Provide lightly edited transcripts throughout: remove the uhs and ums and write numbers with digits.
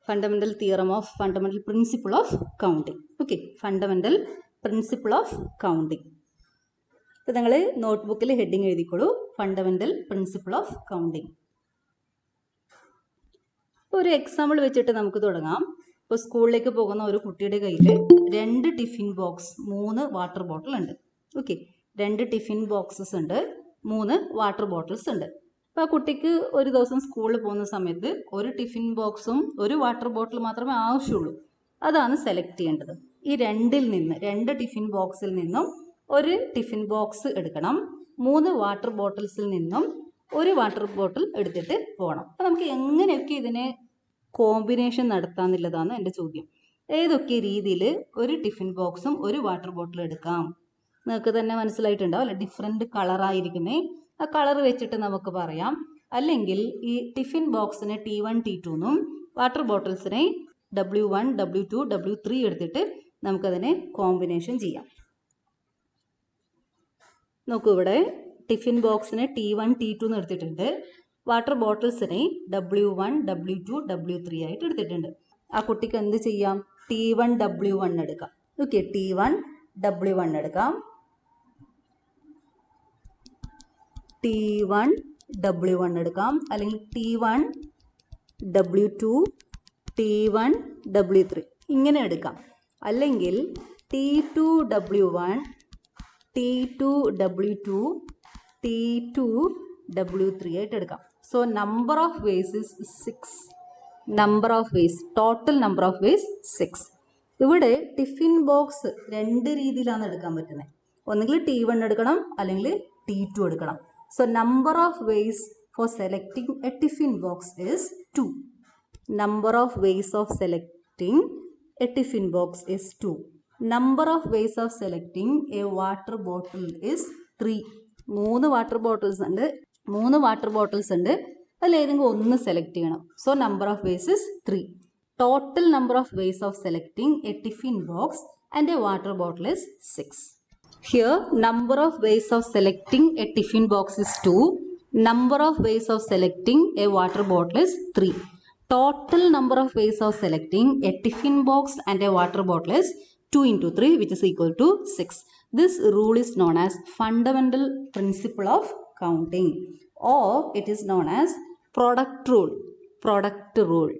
fundamental theorem of fundamental principle of counting. Okay, fundamental principle of counting. അപ്പോൾ നിങ്ങൾ നോട്ട്ബുക്കിൽ heading എഴുതിക്കോളൂ, fundamental principle of counting. ഇപ്പോൾ ഒരു എക്സാമ്പിൾ വെച്ചിട്ട് നമുക്ക് തുടങ്ങാം. ഇപ്പോൾ സ്കൂളിലേക്ക് പോകുന്ന ഒരു കുട്ടിയുടെ കയ്യിൽ 2 ടിഫിൻ ബോക്സ്, 3 വാട്ടർ ബോട്ടിൽ ഉണ്ട്. ഓക്കെ, 2 ടിഫിൻ ബോക്സസ് ഉണ്ട്, 3 വാട്ടർ ബോട്ടിൽസ് ഉണ്ട്. അപ്പോൾ ആ കുട്ടിക്ക് ഒരു ദിവസം സ്കൂളിൽ പോകുന്ന സമയത്ത് ഒരു ടിഫിൻ ബോക്സും ഒരു വാട്ടർ ബോട്ടിൽ മാത്രമേ ആവശ്യമുള്ളൂ. അതാണ് സെലക്ട് ചെയ്യേണ്ടത്. ഈ 2 ടിഫിൻ ബോക്സിൽ നിന്നും ഒരു ടിഫിൻ ബോക്സ് എടുക്കണം, 3 വാട്ടർ ബോട്ടിൽസിൽ നിന്നും ഒരു വാട്ടർ ബോട്ടിൽ എടുത്തിട്ട് പോകണം. അപ്പോൾ നമുക്ക് എങ്ങനെയൊക്കെ ഇതിനെ കോമ്പിനേഷൻ നടത്താമെന്നുള്ളതാണ് എൻ്റെ ചോദ്യം. ഏതൊക്കെ രീതിയിൽ ഒരു ടിഫിൻ ബോക്സും ഒരു വാട്ടർ ബോട്ടിലും എടുക്കാം? നിങ്ങൾക്ക് തന്നെ മനസ്സിലായിട്ടുണ്ടാവും അല്ലെ, ഡിഫറെൻറ്റ് കളറായിരിക്കുന്നേ. ആ കളർ വെച്ചിട്ട് നമുക്ക് പറയാം. അല്ലെങ്കിൽ ഈ ടിഫിൻ ബോക്സിനെ T1 T2 എന്നും വാട്ടർ ബോട്ടിൽസിനെ W1 W2 W3 എടുത്തിട്ട് നമുക്കതിനെ കോമ്പിനേഷൻ ചെയ്യാം. നോക്കൂ, ഇവിടെ ടിഫിൻ ബോക്സിനെ T1 T2 എന്ന് എടുത്തിട്ടുണ്ട്, വാട്ടർ ബോട്ടിൽസിനെ W1 W2 W3 ആയിട്ട് എടുത്തിട്ടുണ്ട്. ആ കുട്ടിക്ക് എന്ത് ചെയ്യാം? T1 W1 എടുക്കാം. ഓക്കെ, T1 W1 എടുക്കാം, T1 W1 എടുക്കാം, അല്ലെങ്കിൽ T1 W2 T1 W3 ഇങ്ങനെ എടുക്കാം. അല്ലെങ്കിൽ T2 W1 T2 W2 T2 W3 ആയിട്ട് എടുക്കാം. So number of ways is 6. Number of vase, total number of vase 6. ഇവിടെ ടിഫിൻ ബോക്സ് 2 രീതിയിലാണ് എടുക്കാൻ പറ്റുന്നത്. ഒന്നുകിൽ T1 എടുക്കണം, അല്ലെങ്കിൽ T2 എടുക്കണം. So number of ways for selecting a tiffin box is 2. Number of ways of selecting a tiffin box is 2. Number of ways of selecting a water bottle is 3. 3 water bottles ഉണ്ട്, 3 water bottles ഉണ്ട്, അതിൽ ഏതെങ്കിലും ഒന്ന് select ചെയ്യണം. So number of ways is 3. Total number of ways of selecting a tiffin box and A water bottle is 6. Here, number of ways of selecting a tiffin box is 2. Number of ways of selecting a water bottle is 3. Total number of ways of selecting a tiffin box and a water bottle is 2 into 3, which is equal to 6. This rule is known as fundamental principle of counting, or it is known as product rule. Product rule.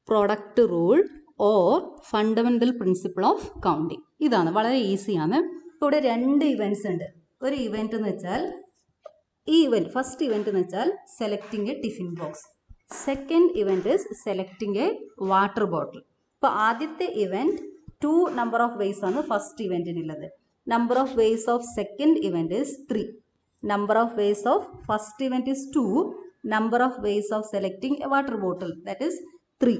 Product rule or fundamental principle of counting. ഇതാണ്, വളരെ ഈസിയാണ്. ഇവിടെ 2 events ഉണ്ട്. ഒരു event എന്ന് വെച്ചാൽ first event എന്ന് വെച്ചാൽ selecting a tiffin box. Second event is selecting a water bottle. അപ്പോൾ ആദ്യത്തെ ഇവൻറ്റ് 2 നമ്പർ ഓഫ് വേസ് ആണ് ഫസ്റ്റ് ഇവൻറ്റിനുള്ളത്. Number of ways of second event is 3. Number of ways of first event is 2. Number of ways of selecting a water bottle, that is 3.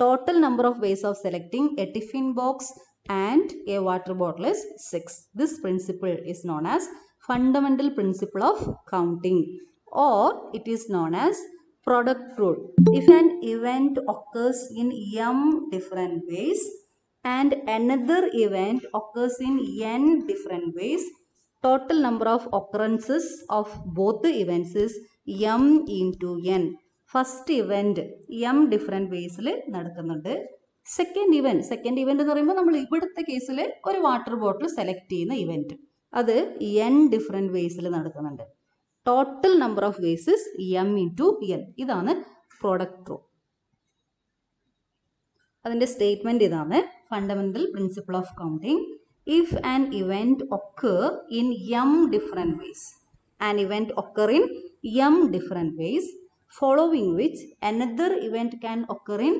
Total number of ways of selecting a tiffin box and a water bottle is 6. This principle is known as fundamental principle of counting, or it is known as product rule. If an event occurs in m different ways and another event occurs in n different ways, total number of occurrences of both the events is m into n. First event m different ways നടക്കുന്നുണ്ട്. Second event എന്ന് പറയുമ്പോൾ നമ്മൾ ഇവിടുത്തെ കേസിൽ ഒരു water bottle select ചെയ്യുന്ന event, അത് n different വേസിൽ നടക്കുന്നുണ്ട്. Total number of vases m into n. ഇതാണ് പ്രോഡക്റ്റ് റൂൾ. അതിൻ്റെ സ്റ്റേറ്റ്മെൻറ്റ് ഇതാണ്, fundamental principle of counting. If an event occur in m different ways, an event occur in m different ways, following which another event can occur in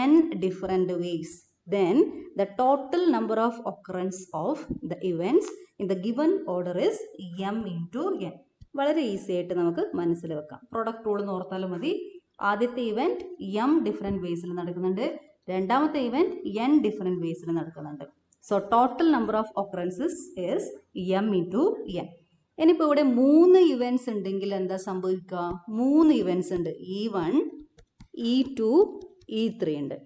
n different ways, then the total number of occurrence of the events in the given order is m into n. വളരെ easy ആയിട്ട് നമുക്ക് മനസ്സിൽ വെക്കാം. Product rule എന്ന് ഓർത്താലും മതി. ആദ്യത്തെ event m different വേസിൽ നടക്കുന്നുണ്ട്, രണ്ടാമത്തെ ഇവൻറ്റ് n ഡിഫറെൻറ്റ് വേസിൽ നടക്കുന്നുണ്ട്. So total number of occurrences is m into n. ഇനിയിപ്പോൾ ഇവിടെ 3 ഇവൻറ്റ്സ് ഉണ്ടെങ്കിൽ എന്താ സംഭവിക്കുക? 3 ഇവൻറ്റ്സ് ഉണ്ട്, E1 E2 E3 ഉണ്ട്,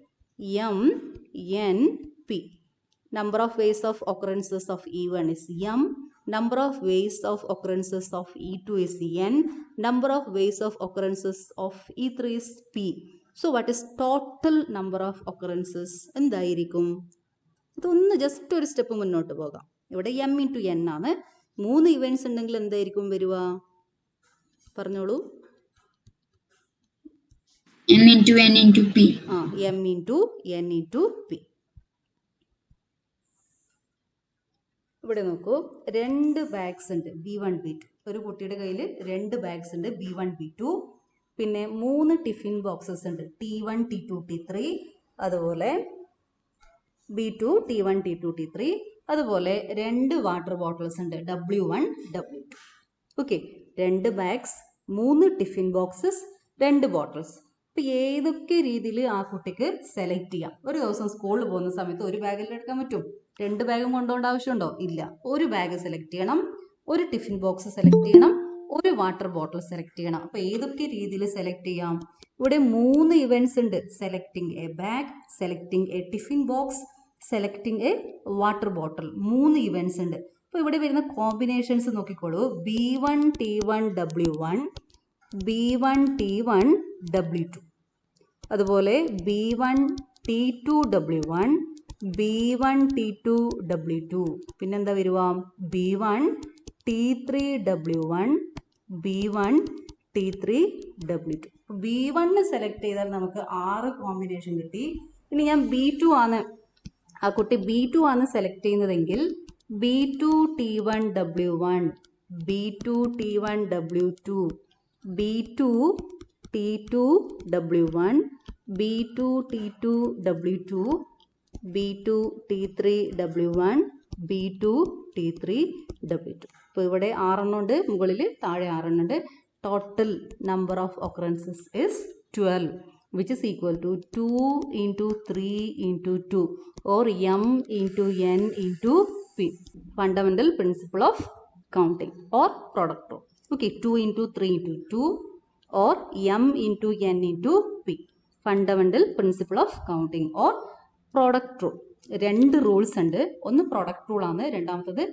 M N P. Number of ways of occurrences of E1 is M. Number of ways of occurrences of E2 is N. Number of ways of occurrences of E3 is P. So what is total number of occurrences എന്തായിരിക്കും? ഇതൊന്ന് just ഒരു step മുന്നോട്ട് പോകാം. ഇവിടെ M into N ആണ്. 3 events ഉണ്ടെങ്കിൽ എന്തായിരിക്കും വരിക? പറഞ്ഞോളൂ. m into n into p. M into N into P. ഇവിടെ നോക്കൂ, 2 ബാഗ്സ് ഉണ്ട്, B1 B2. ഒരു കുട്ടിയുടെ കയ്യിൽ 2 ബാഗ്സ് ഉണ്ട്, B1 B2. പിന്നെ 3 ടിഫിൻ ബോക്സസ് ഉണ്ട്, T1 T2 T3. അതുപോലെ B2 T1 T2 T3. അതുപോലെ 2 വാട്ടർ ബോട്ടിൽസ് ഉണ്ട്, W1 W2. Okay, 2 bags, 3 tiffin boxes, 2 bottles. അപ്പോൾ ഏതൊക്കെ രീതിയിൽ ആ കുട്ടിക്ക് സെലക്ട് ചെയ്യാം? ഒരു ദിവസം സ്കൂളിൽ പോകുന്ന സമയത്ത് ഒരു ബാഗിൽ എടുക്കാൻ പറ്റും? 2 ബാഗും കൊണ്ടുപോകേണ്ട ആവശ്യമുണ്ടോ? ഇല്ല. ഒരു ബാഗ് സെലക്ട് ചെയ്യണം, ഒരു ടിഫിൻ ബോക്സ് സെലക്ട് ചെയ്യണം, ഒരു വാട്ടർ ബോട്ടിൽ സെലക്ട് ചെയ്യണം. അപ്പോൾ ഏതൊക്കെ രീതിയിൽ സെലക്ട് ചെയ്യാം? ഇവിടെ 3 ഇവൻറ്റ്സ് ഉണ്ട്. Selecting A bag, selecting a tiffin box, selecting a water bottle. 3 events ഉണ്ട്. അപ്പോൾ ഇവിടെ വരുന്ന കോമ്പിനേഷൻസ് നോക്കിക്കോളൂ. B1 T1 W1, B1 T1 W2. അതുപോലെ B1 T2 W1, B1 T2 W2. പിന്നെന്താ വരുക? B1 T3 W1, B1 T3 W2. B1 select ചെയ്താൽ നമുക്ക് 6 കോമ്പിനേഷൻ കിട്ടി. ഇനി ഞാൻ B2 ആണ്, ആ കുട്ടി B2 ആണ് സെലക്ട് ചെയ്യുന്നതെങ്കിൽ B2 T1 W1, B2 T1 W2, B2 T2 W1, B2 T2 W2, B2 T3 W1, B2 T3 W2. അപ്പോൾ ഇവിടെ 6 ഉണ്ട്, മുകളിൽ താഴെ 6 ഉണ്ട്. Total number of occurrences is 12, which is equal to 2 into 3 into 2 or m into n into p. Fundamental principle of counting or product rule. Okay, 2 into 3 into 2 or m into n into p. Fundamental principle of counting or product rule. 2 rules ഉണ്ട്. ഒന്ന് product റൂളാണ്, രണ്ടാമത്തത്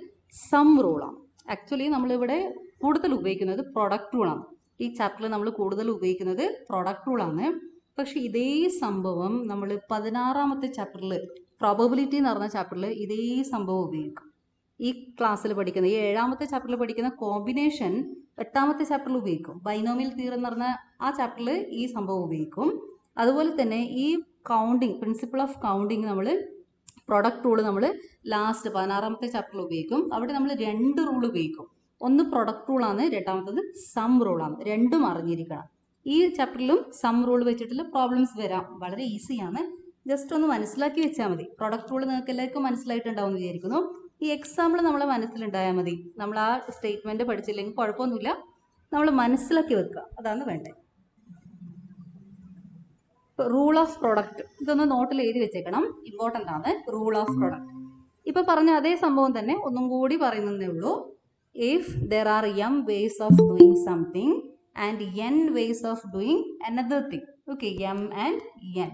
some റൂളാണ്. Actually നമ്മളിവിടെ കൂടുതൽ ഉപയോഗിക്കുന്നത് product റൂളാണ്. ഈ ചാപ്റ്ററിൽ നമ്മൾ കൂടുതൽ ഉപയോഗിക്കുന്നത് പ്രൊഡക്റ്റ് റൂളാണ്. പക്ഷെ ഇതേ സംഭവം നമ്മൾ 16ാമത്തെ ചാപ്റ്ററിൽ, പ്രോബബിലിറ്റി എന്ന് പറഞ്ഞ ചാപ്റ്ററിൽ ഇതേ സംഭവം ഉപയോഗിക്കും. ഈ ക്ലാസ്സിൽ പഠിക്കുന്ന, ഈ 7ാമത്തെ ചാപ്റ്ററിൽ പഠിക്കുന്ന കോമ്പിനേഷൻ 8ാമത്തെ ചാപ്റ്ററിൽ ഉപയോഗിക്കും. ബൈനോമിയൽ തിയറി എന്ന് പറഞ്ഞ ആ ചാപ്റ്ററിൽ ഈ സംഭവം ഉപയോഗിക്കും. അതുപോലെ തന്നെ ഈ കൗണ്ടിങ്, പ്രിൻസിപ്പിൾ ഓഫ് കൗണ്ടിങ്, നമ്മൾ പ്രൊഡക്റ്റ് റൂൾ നമ്മൾ ലാസ്റ്റ് 16ാമത്തെ ചാപ്റ്ററിൽ ഉപയോഗിക്കും. അവിടെ നമ്മൾ 2 റൂൾ ഉപയോഗിക്കും. ഒന്ന് പ്രൊഡക്റ്റ് റൂളാണ്, രണ്ടാമത്തത് സം റൂളാണ്. രണ്ടും അറിഞ്ഞിരിക്കണം. ഈ ചാപ്റ്ററിലും സം റൂൾ വെച്ചിട്ടുള്ള പ്രോബ്ലംസ് വരാം. വളരെ ഈസിയാണ്, ജസ്റ്റ് ഒന്ന് മനസ്സിലാക്കി വെച്ചാൽ മതി. പ്രൊഡക്റ്റ് റൂൾ നിങ്ങൾക്ക് എല്ലാവർക്കും മനസ്സിലായിട്ടുണ്ടാവും എന്ന് വിചാരിക്കുന്നു. ഈ എക്സാമ്പിൾ നമ്മളെ മനസ്സിലുണ്ടായാൽ മതി. നമ്മൾ ആ സ്റ്റേറ്റ്മെൻറ്റ് പഠിച്ചില്ലെങ്കിൽ കുഴപ്പമൊന്നുമില്ല, നമ്മൾ മനസ്സിലാക്കി വെക്കുക, അതാണ് വേണ്ടത്. റൂൾ ഓഫ് പ്രൊഡക്റ്റ്, ഇതൊന്ന് നോട്ടിൽ എഴുതി വെച്ചേക്കണം, ഇമ്പോർട്ടൻ്റ് ആണ്. റൂൾ ഓഫ് പ്രൊഡക്റ്റ് ഇപ്പോൾ പറഞ്ഞ അതേ സംഭവം തന്നെ ഒന്നും കൂടി പറയുന്നതേ ഉള്ളൂ. If there are m ways of doing something and n ways of doing another thing. Okay, m and n.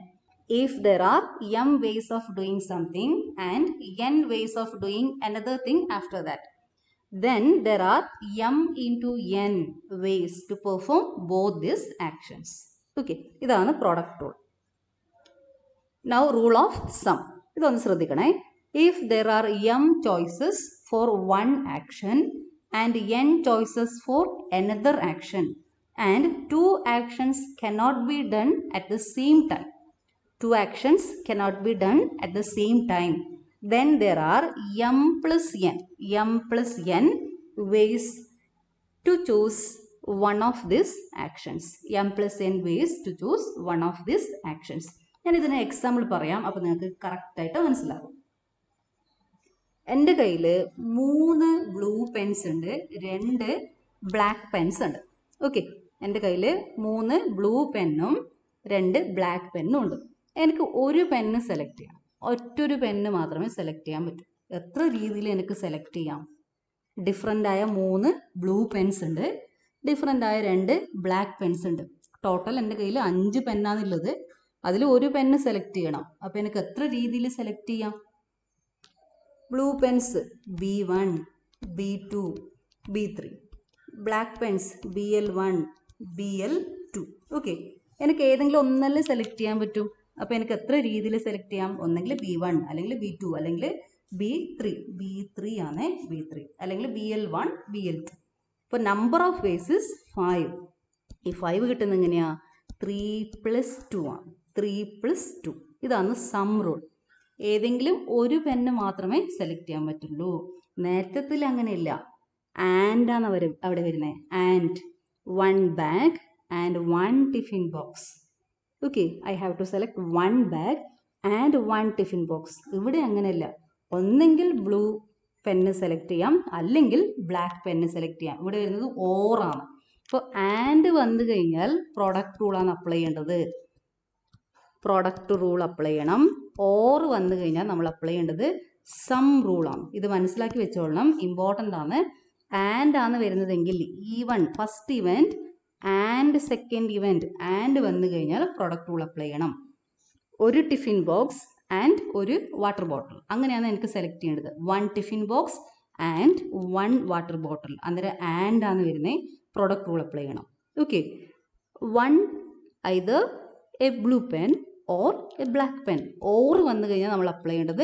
If there are m ways of doing something and n ways of doing another thing after that, then there are m into n ways to perform both these actions. Okay, ഇതാണ് product rule. Now rule of sum. ഇതൊന്ന് ശ്രദ്ധിക്കണേ. If there are m choices for one action and n choices for another action, and 2 actions cannot be done at the same time, 2 actions cannot be done at the same time, then there are m plus n ways to choose one of these actions. m plus n ways to choose one of these actions. ഞാൻ ഇതിന് example പറയാം, അപ്പോൾ നിങ്ങൾക്ക് കറക്റ്റായിട്ട് മനസ്സിലാകും. എൻ്റെ കയ്യിൽ 3 blue Pence ഉണ്ട്, 2 ബ്ലാക്ക് പെൻസ് ഉണ്ട്. ഓക്കെ, എൻ്റെ കയ്യിൽ 3 ബ്ലൂ പെന്നും 2 ബ്ലാക്ക് പെന്നും ഉണ്ട്. എനിക്ക് ഒരു പെന്ന് സെലക്ട് ചെയ്യണം. ഒറ്റൊരു പെന്ന് മാത്രമേ സെലക്ട് ചെയ്യാൻ പറ്റൂ. എത്ര രീതിയിൽ എനിക്ക് സെലക്ട് ചെയ്യാം? ഡിഫറൻ്റായ 3 ബ്ലൂ പെൻസ് ഉണ്ട്, ഡിഫറൻ്റായ 2 ബ്ലാക്ക് പെൻസ് ഉണ്ട്. ടോട്ടൽ എൻ്റെ കയ്യിൽ 5 പെന്നാണുള്ളത്. അതിൽ ഒരു പെന്ന് സെലക്ട് ചെയ്യണം. അപ്പോൾ എനിക്ക് എത്ര രീതിയിൽ സെലക്ട് ചെയ്യാം? Blue pens B1, B2, B3. Black pens BL1, BL2. Okay, എനിക്ക് ഏതെങ്കിലും ഒന്നല്ലേ സെലക്ട് ചെയ്യാൻ പറ്റും. അപ്പോൾ എനിക്ക് എത്ര രീതിയിൽ സെലക്ട് ചെയ്യാം? ഒന്നെങ്കിൽ B1 അല്ലെങ്കിൽ B2 അല്ലെങ്കിൽ B3 ആണ് B3 അല്ലെങ്കിൽ BL1 BL2. ഇപ്പോൾ നമ്പർ ഓഫ് വേസ് ഇസ് 5. ഈ 5 കിട്ടുന്നത് എങ്ങനെയാ? 3 + 2 ആണ്. 3 + 2 ഇതാണ് സം റൂൾ. ഏതെങ്കിലും ഒരു പെന്ന് മാത്രമേ സെലക്ട് ചെയ്യാൻ പറ്റുള്ളൂ. നേരത്തെ അങ്ങനെയില്ല. ആൻഡ് ആണ് അവിടെ വരുന്നത്. And 1 bag and 1 tiffin box. Okay, I have to select 1 bag and 1 tiffin box. ഇവിടെ അങ്ങനെയല്ല. ഒന്നെങ്കിൽ ബ്ലൂ പെന്ന് സെലക്ട് ചെയ്യാം അല്ലെങ്കിൽ ബ്ലാക്ക് പെന്ന് സെലക്ട് ചെയ്യാം. ഇവിടെ വരുന്നത് ഓറാണ്. ഇപ്പോൾ ആൻഡ് വന്നു കഴിഞ്ഞാൽ പ്രോഡക്റ്റ് റൂളാണ് അപ്ലൈ ചെയ്യേണ്ടത്. പ്രോഡക്റ്റ് റൂൾ അപ്ലൈ ചെയ്യണം. ഓർ വന്നു കഴിഞ്ഞാൽ നമ്മൾ അപ്ലൈ ചെയ്യേണ്ടത് സം റൂളാണ്. ഇത് മനസ്സിലാക്കി വെച്ചോളണം, ഇമ്പോർട്ടൻ്റ് ആണ്. ആൻഡ് ആണ് വരുന്നതെങ്കിൽ first event and second event and വന്നു കഴിഞ്ഞാൽ പ്രോഡക്റ്റ് റൂൾ അപ്ലൈ ചെയ്യണം. ഒരു ടിഫിൻ ബോക്സ് ആൻഡ് ഒരു വാട്ടർ ബോട്ടിൽ, അങ്ങനെയാണ് എനിക്ക് സെലക്ട് ചെയ്യേണ്ടത്. 1 tiffin box and 1 water bottle, അന്നേരം ആൻഡ് ആണ് വരുന്നത്. പ്രോഡക്റ്റ് റൂൾ അപ്ലൈ ചെയ്യണം. Okay, 1 either A blue pen or A black pen. Or വന്നു കഴിഞ്ഞാൽ നമ്മൾ അപ്ലൈ ചെയ്യേണ്ടത്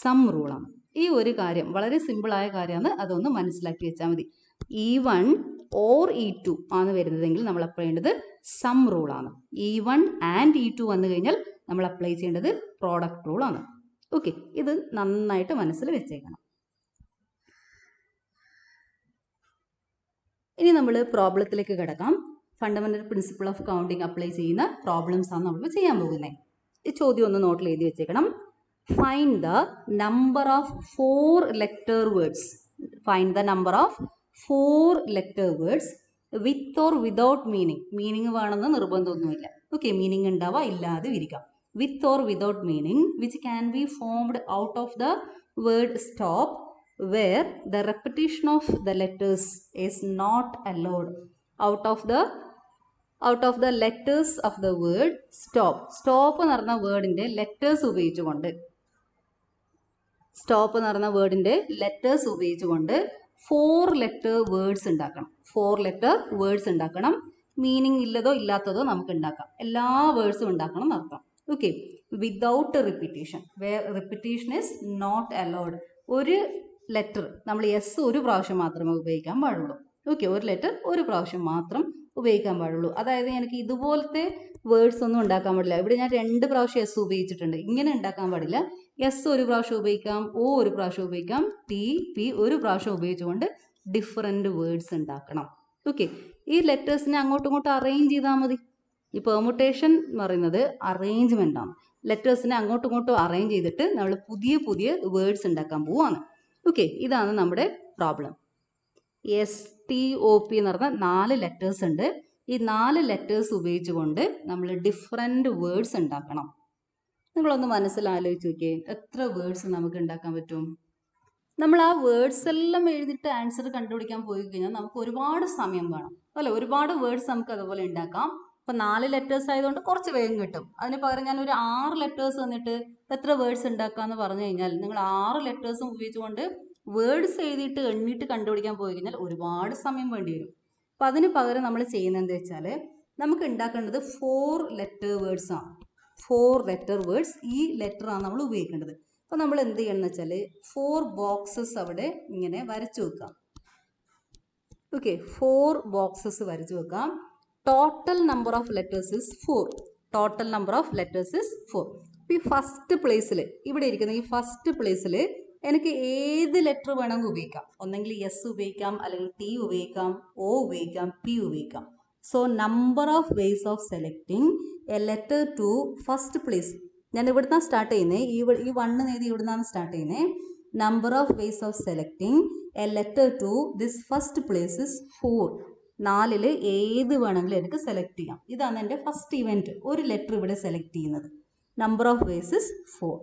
സം റൂളാണ്. ഈ ഒരു കാര്യം വളരെ സിമ്പിളായ കാര്യമാണ്, അതൊന്ന് മനസ്സിലാക്കി വെച്ചാൽ മതി. E1 ഓർ E2 ആണ് വരുന്നതെങ്കിൽ നമ്മൾ അപ്ലൈ ചെയ്യേണ്ടത് സം റൂളാണ്. E1 ആൻഡ് E2 വന്നു കഴിഞ്ഞാൽ നമ്മൾ അപ്ലൈ ചെയ്യേണ്ടത് പ്രോഡക്റ്റ് റൂളാണ്. ഓക്കെ, ഇത് നന്നായിട്ട് മനസ്സിൽ വെച്ചേക്കണം. ഇനി നമ്മൾ പ്രോബ്ലത്തിലേക്ക് കിടക്കാം. Fundamental principle of counting apply ചെയ്യുന്ന പ്രോബ്ലംസ് ആണ് നമ്മൾ ചെയ്യാൻ പോകുന്നത്. ഈ ചോദ്യം ഒന്ന് നോട്ടിൽ എഴുതി വെച്ചേക്കണം. Find the number of 4 letter words. Find the number of 4 letter words with or without meaning. Meaning വേണമെന്ന് നിർബന്ധമൊന്നുമില്ല. ഓക്കെ, മീനിങ് ഉണ്ടാവാം, ഇല്ലാതെ ഇരിക്കാം. With or without meaning which can be formed out of the word stop where the repetition of the letters is not allowed. Out of the letters of the word stop. Stop എന്ന് പറഞ്ഞ വേർഡിന്റെ letters ഉപയോഗിച്ചുകൊണ്ട്, stop എന്ന് പറഞ്ഞ വേർഡിന്റെ letters ഉപയോഗിച്ചുകൊണ്ട് 4 letter words ഉണ്ടാക്കണം. 4 letter words ഉണ്ടാക്കണം. Meaning ഇല്ലതോ ഇല്ലാത്തതോ നമുക്ക് ഉണ്ടാക്കാം. എല്ലാ വേർഡ്സും ഉണ്ടാക്കണം എന്നർത്ഥം. Okay, without repetition. Where repetition is not allowed. ഒരു ലെറ്റർ നമ്മൾ എസ് ഒരു പ്രാവശ്യം മാത്രമേ ഉപയോഗിക്കാൻ പാടുള്ളൂ. ഓക്കെ, ഒരു ലെറ്റർ ഒരു പ്രാവശ്യം മാത്രം ഉപയോഗിക്കാൻ പാടുള്ളൂ. അതായത് എനിക്ക് ഇതുപോലത്തെ വേർഡ്സ് ഒന്നും ഉണ്ടാക്കാൻ പാടില്ല. ഇവിടെ ഞാൻ 2 പ്രാവശ്യം എസ് ഉപയോഗിച്ചിട്ടുണ്ട്. ഇങ്ങനെ ഉണ്ടാക്കാൻ പാടില്ല. എസ് ഒരു പ്രാവശ്യം ഉപയോഗിക്കാം, ഒ ഒരു പ്രാവശ്യം ഉപയോഗിക്കാം, ടി പി ഒരു പ്രാവശ്യം ഉപയോഗിച്ചുകൊണ്ട് ഡിഫറെൻറ്റ് വേർഡ്സ് ഉണ്ടാക്കണം. ഓക്കെ, ഈ ലെറ്റേഴ്സിനെ അങ്ങോട്ടും ഇങ്ങോട്ടും അറേഞ്ച് ചെയ്താൽ മതി. ഈ പെർമുട്ടേഷൻ എന്ന് പറയുന്നത് അറേഞ്ച്മെൻ്റ് ആണ്. ലെറ്റേഴ്സിനെ അങ്ങോട്ടും ഇങ്ങോട്ടും അറേഞ്ച് ചെയ്തിട്ട് നമ്മൾ പുതിയ പുതിയ വേർഡ്സ് ഉണ്ടാക്കാൻ പോവാണ്. ഓക്കെ, ഇതാണ് നമ്മുടെ പ്രോബ്ലം. STOP എന്ന് പറഞ്ഞാൽ 4 ലെറ്റേഴ്സ് ഉണ്ട്. ഈ 4 ലെറ്റേഴ്സ് ഉപയോഗിച്ചുകൊണ്ട് നമ്മൾ ഡിഫറെൻറ്റ് വേർഡ്സ് ഉണ്ടാക്കണം. നിങ്ങളൊന്ന് മനസ്സിലാലോചിച്ച് നോക്കിയേ, എത്ര വേർഡ്സ് നമുക്ക് ഉണ്ടാക്കാൻ പറ്റും? നമ്മൾ ആ വേർഡ്സ് എല്ലാം എഴുതിയിട്ട് ആൻസർ കണ്ടുപിടിക്കാൻ പോയി കഴിഞ്ഞാൽ നമുക്ക് ഒരുപാട് സമയം വേണം അല്ല. ഒരുപാട് വേർഡ്സ് നമുക്ക് അതുപോലെ ഉണ്ടാക്കാം. ഇപ്പം 4 ലെറ്റേഴ്സ് ആയതുകൊണ്ട് കുറച്ച് വേഗം കിട്ടും. അതിന് പകരം ഞാൻ ഒരു 6 ലെറ്റേഴ്സ് വന്നിട്ട് എത്ര വേർഡ്സ് ഉണ്ടാക്കാമെന്ന് പറഞ്ഞു കഴിഞ്ഞാൽ നിങ്ങൾ 6 ലെറ്റേഴ്സും ഉപയോഗിച്ചുകൊണ്ട് വേർഡ്സ് എഴുതിയിട്ട് എണ്ണിയിട്ട് കണ്ടുപിടിക്കാൻ പോയി കഴിഞ്ഞാൽ ഒരുപാട് സമയം വേണ്ടി വരും. അപ്പം അതിന് പകരം നമ്മൾ ചെയ്യുന്നത് എന്താ വെച്ചാൽ നമുക്ക് ഉണ്ടാക്കേണ്ടത് 4 ലെറ്റർ വേർഡ്സ് ആണ്. 4 ലെറ്റർ വേർഡ്സ്, ഈ ലെറ്ററാണ് നമ്മൾ ഉപയോഗിക്കേണ്ടത്. അപ്പോൾ നമ്മൾ എന്ത് ചെയ്യണം എന്ന് വെച്ചാൽ 4 ബോക്സസ് അവിടെ ഇങ്ങനെ വരച്ചു വെക്കാം. ഓക്കെ, 4 ബോക്സസ് വരച്ചു വെക്കാം. Total number of letters is 4. Total number of letters is 4. അപ്പോൾ ഈ ഫസ്റ്റ് പ്ലേസിൽ ഇവിടെ ഇരിക്കുന്ന ഈ ഫസ്റ്റ് പ്ലേസിൽ എനിക്ക് ഏത് ലെറ്റർ വേണമെങ്കിൽ ഉപയോഗിക്കാം. ഒന്നെങ്കിൽ എസ് ഉപയോഗിക്കാം, അല്ലെങ്കിൽ ടി ഉപയോഗിക്കാം, ഒ ഉപയോഗിക്കാം, പി ഉപയോഗിക്കാം. So number of ways of selecting a letter to first place. ഞാൻ ഇവിടുന്നാണ് സ്റ്റാർട്ട് ചെയ്യുന്നത്. ഈ 1 എഴുതി ഇവിടുന്നാണ് സ്റ്റാർട്ട് ചെയ്യുന്നത്. Number of ways of selecting a letter to this first place is 4. 4ൽ ഏത് വേണമെങ്കിലും എനിക്ക് സെലക്ട് ചെയ്യാം. ഇതാണ് എൻ്റെ ഫസ്റ്റ് ഇവൻറ്റ്. ഒരു ലെറ്റർ ഇവിടെ സെലക്ട് ചെയ്യുന്നത്. Number of ways is 4.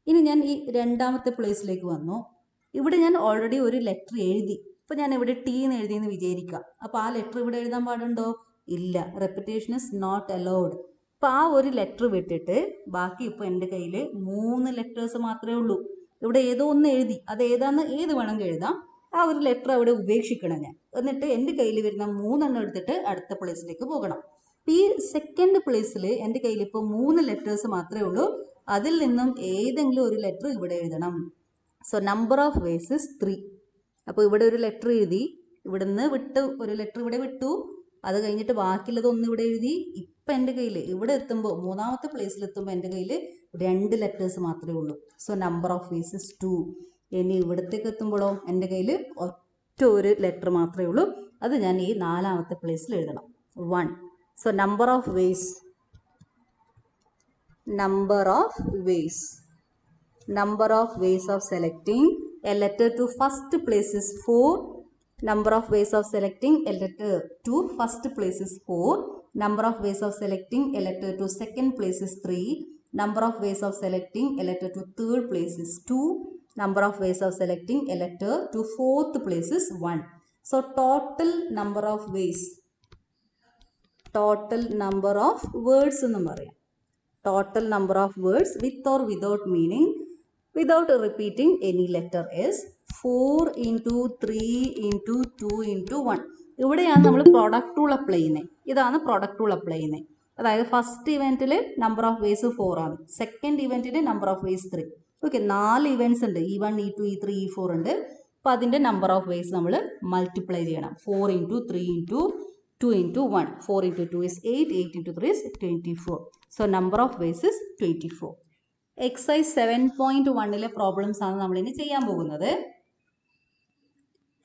ഇനി ഞാൻ ഈ രണ്ടാമത്തെ പ്ലേസിലേക്ക് വന്നു. ഇവിടെ ഞാൻ ഓൾറെഡി ഒരു ലെറ്റർ എഴുതി. ഇപ്പോൾ ഞാൻ ഇവിടെ ടി എന്ന് എഴുതിയെന്ന് വിചാരിക്കുക. അപ്പോൾ ആ ലെറ്റർ ഇവിടെ എഴുതാൻ പാടുണ്ടോ? ഇല്ല. Repetition is not allowed. അപ്പോൾ ആ ഒരു ലെറ്റർ വിട്ടിട്ട് ബാക്കി ഇപ്പോൾ എൻ്റെ കയ്യിൽ 3 ലെറ്റേഴ്സ് മാത്രമേ ഉള്ളൂ. ഇവിടെ ഏതോ ഒന്ന് എഴുതി, അത് ഏതാന്ന് ഏത് വേണമെങ്കിൽ എഴുതാം. ആ ഒരു ലെറ്റർ അവിടെ ഉപേക്ഷിക്കണം ഞാൻ. എന്നിട്ട് എൻ്റെ കയ്യിൽ വരുന്ന 3 എടുത്തിട്ട് അടുത്ത പ്ലേസിലേക്ക് പോകണം. ഈ സെക്കൻഡ് പ്ലേസിൽ എൻ്റെ കയ്യിൽ ഇപ്പോൾ 3 ലെറ്റേഴ്സ് മാത്രമേ ഉള്ളൂ. അതിൽ നിന്നും ഏതെങ്കിലും ഒരു ലെറ്റർ ഇവിടെ എഴുതണം. So number of ways is 3. അപ്പോൾ ഇവിടെ ഒരു ലെറ്റർ എഴുതി, ഇവിടുന്ന് വിട്ട് ഒരു ലെറ്റർ ഇവിടെ വിട്ടു, അത് കഴിഞ്ഞിട്ട് ബാക്കിയുള്ളതൊന്നും ഇവിടെ എഴുതി. ഇപ്പം എൻ്റെ കയ്യിൽ ഇവിടെ എത്തുമ്പോൾ 3ാമത്തെ പ്ലേസിൽ എത്തുമ്പോൾ എൻ്റെ കയ്യിൽ 2 ലെറ്റേഴ്സ് മാത്രമേ ഉള്ളൂ. So number of ways is 2. ഇനി ഇവിടത്തേക്ക് എത്തുമ്പോഴോ എൻ്റെ കയ്യിൽ ഒറ്റ ഒരു ലെറ്റർ മാത്രമേ ഉള്ളൂ. അത് ഞാൻ ഈ 4ാമത്തെ പ്ലേസിൽ എഴുതണം, 1. So number of vase of selecting a letter to first place is 4. Number of ways of selecting a letter to first place is 4. Number of ways of selecting a letter to second place is 3. Number of ways of selecting a letter to third place is 2. Number of ways of selecting a letter to fourth place is 1. So total number of ways, total number of words എന്ന് പറയാം. Total number of words with or without meaning, without repeating any letter is 4 into 3 into 2 into 1. ഇവിടെയാണ് നമ്മൾ product rule apply ചെയ്യുന്നത്. ഇതാണ് product rule apply ചെയ്യുന്നത്. അതായത് first ഇവൻറ്റിൽ number of ways 4 ആണ്, സെക്കൻഡ് ഇവൻറ്റിൽ number of ways 3. Okay, 4 events ഉണ്ട്, E1 E2 E3 E4 ഉണ്ട്. അപ്പോൾ അതിൻ്റെ നമ്പർ ഓഫ് വേസ് നമ്മൾ മൾട്ടിപ്ലൈ ചെയ്യണം. 4 into 3 into 2 into 1. 4 into 2 is 8, 8 into 3 is 24. So number of ways is 24. Exercise 7.1 problems ആണ് നമ്മൾ ഇനി ചെയ്യാൻ പോകുന്നത്.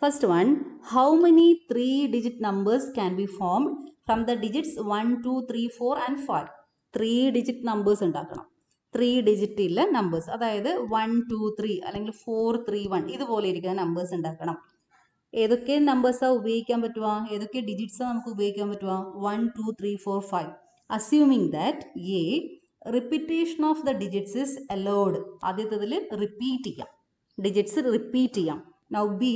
First one, how many 3-digit numbers can be formed from the digits 1, 2, 3, 4 and 5? 3-digit numbers ഉണ്ടാക്കണം. 3-digit ഉള്ള numbers, അതായത് 1, 2, 3 അല്ലെങ്കിൽ 4, 3, 1 ഇതുപോലെ ഇരിക്കുന്ന നമ്പേഴ്സ് ഉണ്ടാക്കണം. ഏതൊക്കെ നമ്പേഴ്സാണ് ഉപയോഗിക്കാൻ പറ്റുക, ഏതൊക്കെ ഡിജിറ്റ്സാണ് നമുക്ക് ഉപയോഗിക്കാൻ പറ്റുക? 1, 2, 3, 4, 5. Assuming that a repetition of the digits is allowed. ആദ്യത്തതിൽ റിപ്പീറ്റ് ചെയ്യാം, ഡിജിറ്റ്സ് റിപ്പീറ്റ് ചെയ്യാം. Now B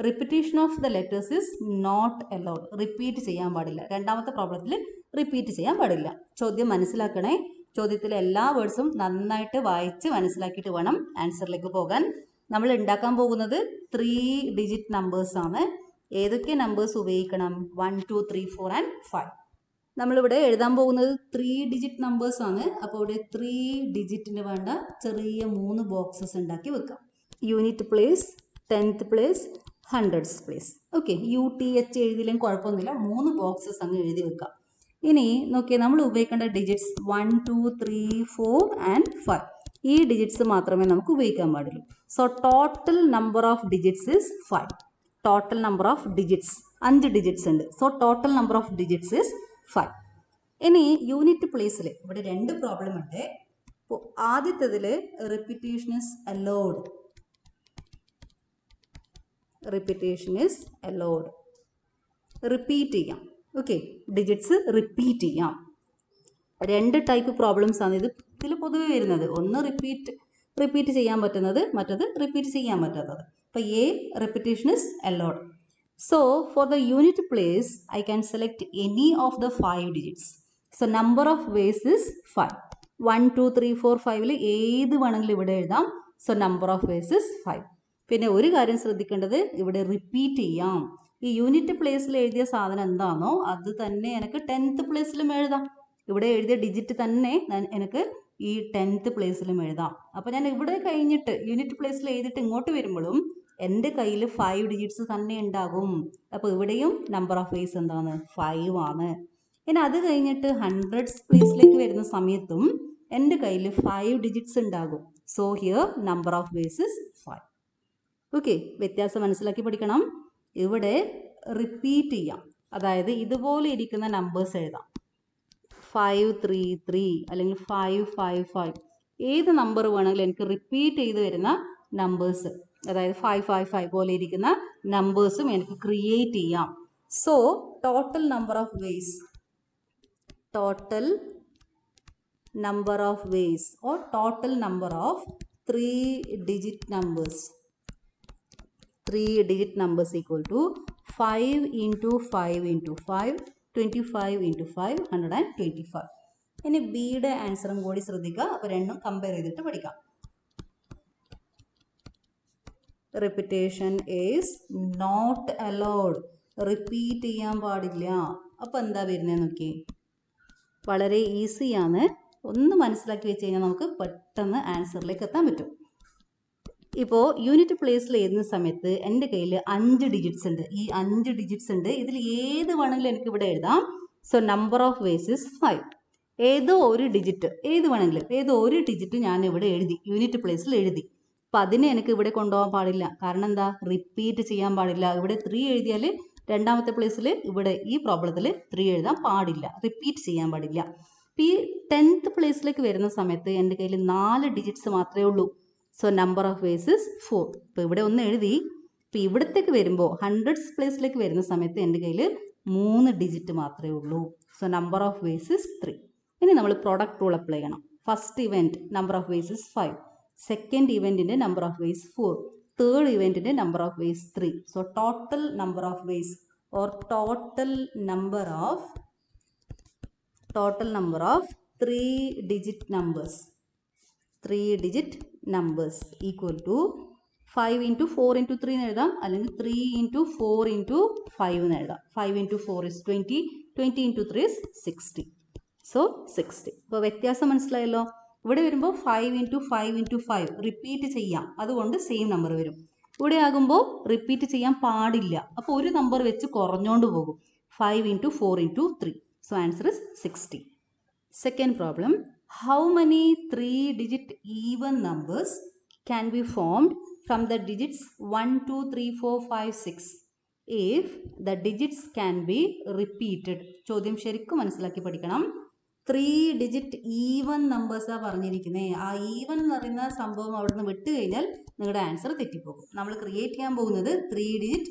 repetition of the letters is not allowed. Repeat ചെയ്യാൻ പാടില്ല. രണ്ടാമത്തെ പ്രോബ്ലത്തിൽ റിപ്പീറ്റ് ചെയ്യാൻ പാടില്ല. ചോദ്യം മനസ്സിലാക്കണേ. ചോദ്യത്തിലെ എല്ലാ വേർഡ്സും നന്നായിട്ട് വായിച്ച് മനസ്സിലാക്കിയിട്ട് വേണം ആൻസറിലേക്ക് പോകാൻ. നമ്മൾ ഉണ്ടാക്കാൻ പോകുന്നത് 3-digit നമ്പേഴ്സ് ആണ്. ഏതൊക്കെ നമ്പേഴ്സ് ഉപയോഗിക്കണം? 1, 2, 3, 4 and 5. നമ്മളിവിടെ എഴുതാൻ പോകുന്നത് 3-digit നമ്പേഴ്സ് ആണ്. അപ്പോൾ ഇവിടെ 3-digitന് വേണ്ട ചെറിയ 3 ബോക്സസ് ഉണ്ടാക്കി വെക്കാം. Unit place, 10th place, 100th place. Okay, UTH എഴുതിയില്ലെങ്കിൽ കുഴപ്പമൊന്നുമില്ല, 3 ബോക്സസ് അങ്ങ് എഴുതി വെക്കാം. ഇനി നോക്കിയേ, നമ്മൾ ഉപയോഗിക്കേണ്ട ഡിജിറ്റ്സ് 1, 2, 3, 4 and 5. ഈ ഡിജിറ്റ്സ് മാത്രമേ നമുക്ക് ഉപയോഗിക്കാൻ പാടുള്ളൂ. So total number of digits is 5. Total number of digits 5 digits ഉണ്ട്. So total number of digits is 5. ഇനി യൂണിറ്റ് പ്ലേസിൽ ഇവിടെ 2 പ്രോബ്ലം ഉണ്ട്. അപ്പോൾ ആദ്യത്തേതിൽ repetition is allowed. Repetition is allowed. Repeat ചെയ്യാം. ഓക്കെ, ഡിജിറ്റ്സ് റിപ്പീറ്റ് ചെയ്യാം. 2 ടൈപ്പ് പ്രോബ്ലംസ് ആണ് ഇതിൽ പൊതുവെ വരുന്നത്. ഒന്ന് റിപ്പീറ്റ് ചെയ്യാൻ പറ്റുന്നത്, മറ്റത് റിപ്പീറ്റ് ചെയ്യാൻ പറ്റാത്തത്. അപ്പോൾ A repetition is allowed. So for the unit place I can select any of the 5 digits. So number of ways is 5. 1, 2, 3, 4, 5 ഏത് വേണമെങ്കിലും ഇവിടെ എഴുതാം. So number of ways is 5. പിന്നെ ഒരു കാര്യം ശ്രദ്ധിക്കേണ്ടത്, ഇവിടെ റിപ്പീറ്റ് ചെയ്യാം. ഈ യൂണിറ്റ് പ്ലേസിൽ എഴുതിയ സാധനം എന്താണോ അത് തന്നെ എനിക്ക് 10th പ്ലേസിലും എഴുതാം. ഇവിടെ എഴുതിയ ഡിജിറ്റ് തന്നെ എനിക്ക് ഈ 10th പ്ലേസിലും എഴുതാം. അപ്പോൾ ഞാൻ ഇവിടെ കഴിഞ്ഞിട്ട് യൂണിറ്റ് പ്ലേസിൽ എഴുതിയിട്ട് ഇങ്ങോട്ട് വരുമ്പോഴും എൻ്റെ കയ്യിൽ 5 ഡിജിറ്റ്സ് തന്നെ ഉണ്ടാകും. അപ്പോൾ ഇവിടെയും നമ്പർ ഓഫ് വേസ് എന്താണ്? 5 ആണ്. ഇനി അത് കഴിഞ്ഞിട്ട് 100th പ്ലേസിലേക്ക് വരുന്ന സമയത്തും എൻ്റെ കയ്യിൽ 5 ഡിജിറ്റ്സ് ഉണ്ടാകും. So here number of ways is 5. Okay, വ്യത്യാസം മനസ്സിലാക്കി പഠിക്കണം. ഇവിടെ റിപ്പീറ്റ് ചെയ്യാം, അതായത് ഇതുപോലെ ഇരിക്കുന്ന നമ്പേഴ്സ് എഴുതാം. 5, 3, 3 അല്ലെങ്കിൽ 5, 5, 5 ഏത് നമ്പർ വേണമെങ്കിലും എനിക്ക് റിപ്പീറ്റ് ചെയ്ത് വരുന്ന നമ്പേഴ്സ്, അതായത് 5, 5, 5 പോലെ ഇരിക്കുന്ന നമ്പേഴ്സും എനിക്ക് ക്രിയേറ്റ് ചെയ്യാം. So total number of vase, total number of ways or total number of 3-digit numbers. 3-digit numbers equal to 5 into 5 into 5, 25 into 5, 125. ഇനി ബിയുടെ ആൻസറും കൂടി ശ്രദ്ധിക്കുക. അപ്പോൾ രണ്ടും കമ്പയർ ചെയ്തിട്ട് പഠിക്കാം. Repetition is not allowed. Repeat ചെയ്യാൻ പാടില്ല. അപ്പോൾ എന്താ വരുന്നത് നോക്കി, വളരെ ഈസിയാണ്. ഒന്ന് മനസ്സിലാക്കി വെച്ച് കഴിഞ്ഞാൽ നമുക്ക് പെട്ടെന്ന് ആൻസറിലേക്ക് എത്താൻ പറ്റും. ഇപ്പോൾ യൂണിറ്റ് പ്ലേസിൽ എഴുതുന്ന സമയത്ത് എൻ്റെ കയ്യിൽ 5 ഡിജിറ്റ്സ് ഉണ്ട്. ഈ 5 ഡിജിറ്റ്സ് ഉണ്ട്. ഇതിൽ ഏത് വേണമെങ്കിലും എനിക്ക് ഇവിടെ എഴുതാം. So number of ways is 5. ഏതോ ഒരു ഡിജിറ്റ്, ഏത് വേണമെങ്കിലും ഏതോ ഒരു ഡിജിറ്റ് ഞാൻ ഇവിടെ എഴുതി, യൂണിറ്റ് പ്ലേസിൽ എഴുതി. അപ്പം അതിനെ എനിക്ക് ഇവിടെ കൊണ്ടുപോകാൻ പാടില്ല. കാരണം എന്താ? റിപ്പീറ്റ് ചെയ്യാൻ പാടില്ല. ഇവിടെ 3 എഴുതിയാൽ രണ്ടാമത്തെ പ്ലേസിൽ ഇവിടെ ഈ പ്രോബ്ലത്തിൽ 3 എഴുതാൻ പാടില്ല, റിപ്പീറ്റ് ചെയ്യാൻ പാടില്ല. അപ്പം ഈ 10th പ്ലേസിലേക്ക് വരുന്ന സമയത്ത് എൻ്റെ കയ്യിൽ 4 ഡിജിറ്റ്സ് മാത്രമേ ഉള്ളൂ. So number of ways is 4. ഇപ്പോൾ ഇവിടെ ഒന്ന് എഴുതി. ഇപ്പോൾ ഇവിടത്തേക്ക് വരുമ്പോൾ 100th പ്ലേസിലേക്ക് വരുന്ന സമയത്ത് എൻ്റെ കയ്യിൽ 3 ഡിജിറ്റ് മാത്രമേ ഉള്ളൂ. So number of ways is 3. ഇനി നമ്മൾ പ്രോഡക്റ്റ് റൂൾ അപ്ലൈ ചെയ്യണം. First event number of ways is 5. Second ഇവൻറ്റിൻ്റെ നമ്പർ ഓഫ് വേസ് 4. തേർഡ് ഇവൻറ്റിൻ്റെ number of ways 3. So total number of ways or total number of 3 digit numbers, 3 digit numbers equal to 5 into 4 into 3 എന്ന് എഴുതാം, അല്ലെങ്കിൽ 3 into 4 into 5 എന്ന് എഴുതാം. 5 into 4 is 20, 20 into 3 is 60. So 60. ഇപ്പോൾ വ്യത്യാസം മനസ്സിലായല്ലോ. ഇവിടെ വരുമ്പോൾ 5 into 5 into 5 റിപ്പീറ്റ് ചെയ്യാം, അതുകൊണ്ട് സെയിം നമ്പർ വരും. ഇവിടെ ആകുമ്പോൾ റിപ്പീറ്റ് ചെയ്യാൻ പാടില്ല, അപ്പോൾ ഒരു നമ്പർ വെച്ച് കുറഞ്ഞുകൊണ്ട് പോകും. 5 into 4 into 3. So answer is 60. Second problem, how many 3-digit even numbers can be formed from the digits 1, 2, 3, 4, 5, 6 if the digits can be repeated? ചോദ്യം ശരിക്കും മനസ്സിലാക്കി പഠിക്കണം. 3-digit ഈവൻ നമ്പേഴ്സാണ് പറഞ്ഞിരിക്കുന്നത്. ആ ഈവൻ എന്ന് പറയുന്ന സംഭവം അവിടെ നിന്ന് വിട്ട് കഴിഞ്ഞാൽ നിങ്ങളുടെ ആൻസർ തെറ്റിപ്പോകും. നമ്മൾ ക്രിയേറ്റ് ചെയ്യാൻ പോകുന്നത് 3-digit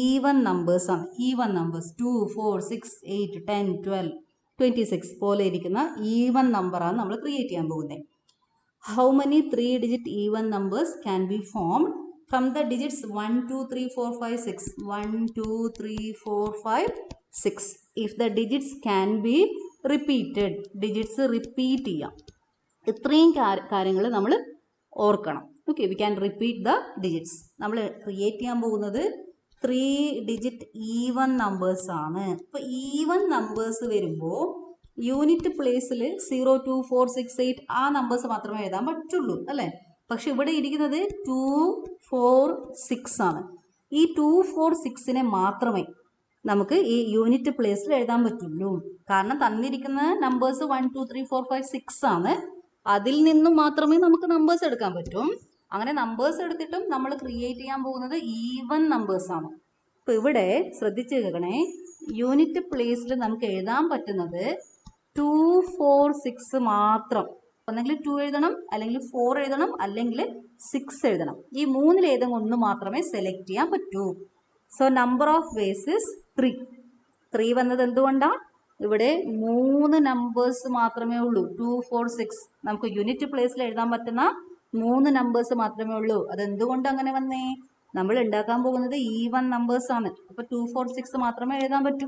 ഈവൻ നമ്പേഴ്സാണ്. ഈവൻ നമ്പേഴ്സ് 2, 4, 6, 8, 10, 12, 26 പോലെ ഇരിക്കുന്ന ഈവൻ നമ്പറാണ് നമ്മൾ ക്രിയേറ്റ് ചെയ്യാൻ പോകുന്നത്. How many 3-digit even numbers can be formed from the digits 1, 2, 3, 4, 5, 6. 1, 2, 3, 4, 5, 6. If the digits can be repeated, digits repeat ചെയ്യാം. ഇത്രയും കാര്യങ്ങൾ നമ്മൾ ഓർക്കണം. Okay, we can repeat the digits. നമ്മൾ ക്രിയേറ്റ് ചെയ്യാൻ പോകുന്നത് 3-digit ഈവൻ നമ്പേഴ്സ് ആണ്. അപ്പോൾ ഈവൻ നമ്പേഴ്സ് വരുമ്പോൾ യൂണിറ്റ് പ്ലേസിൽ 0, 2, 4, 6, 8 ആ നമ്പേഴ്സ് മാത്രമേ എഴുതാൻ പറ്റുള്ളൂ അല്ലേ. പക്ഷെ ഇവിടെ ഇരിക്കുന്നത് 2, 4, 6 ആണ്. ഈ 2, 4, 6നെ മാത്രമേ നമുക്ക് ഈ യൂണിറ്റ് പ്ലേസിൽ എഴുതാൻ പറ്റുള്ളൂ. കാരണം തന്നിരിക്കുന്ന നമ്പേഴ്സ് 1, 2, 3, 4, 5, 6 ആണ്. അതിൽ നിന്നും മാത്രമേ നമുക്ക് നമ്പേഴ്സ് എടുക്കാൻ പറ്റും. അങ്ങനെ നമ്പേഴ്സ് എടുത്തിട്ടും നമ്മൾ ക്രിയേറ്റ് ചെയ്യാൻ പോകുന്നത് ഈവൻ നമ്പേഴ്സ് ആണ്. അപ്പോൾ ഇവിടെ ശ്രദ്ധിച്ച് കേൾക്കണേ, യൂണിറ്റ് പ്ലേസിൽ നമുക്ക് എഴുതാൻ പറ്റുന്നത് 2, 4, 6 മാത്രം. ഒന്നെങ്കിൽ 2 എഴുതണം, അല്ലെങ്കിൽ 4 എഴുതണം, അല്ലെങ്കിൽ 6 എഴുതണം. ഈ മൂന്നിൽ ഏതെങ്കിലും ഒന്ന് മാത്രമേ സെലക്ട് ചെയ്യാൻ പറ്റൂ. So number of ways is 3. 3 വന്നത് എന്തുകൊണ്ടാണ്? ഇവിടെ 3 നമ്പേഴ്സ് മാത്രമേ ഉള്ളൂ. 2, 4, 6 നമുക്ക് യൂണിറ്റ് പ്ലേസിൽ എഴുതാൻ പറ്റുന്ന 3 നമ്പേഴ്സ് മാത്രമേ ഉള്ളൂ. അതെന്തുകൊണ്ട് അങ്ങനെ വന്നേ? നമ്മൾ ഉണ്ടാക്കാൻ പോകുന്നത് ഈവൻ നമ്പേഴ്സ് ആണ്. അപ്പോൾ 2, 4, 6 മാത്രമേ എഴുതാൻ പറ്റൂ.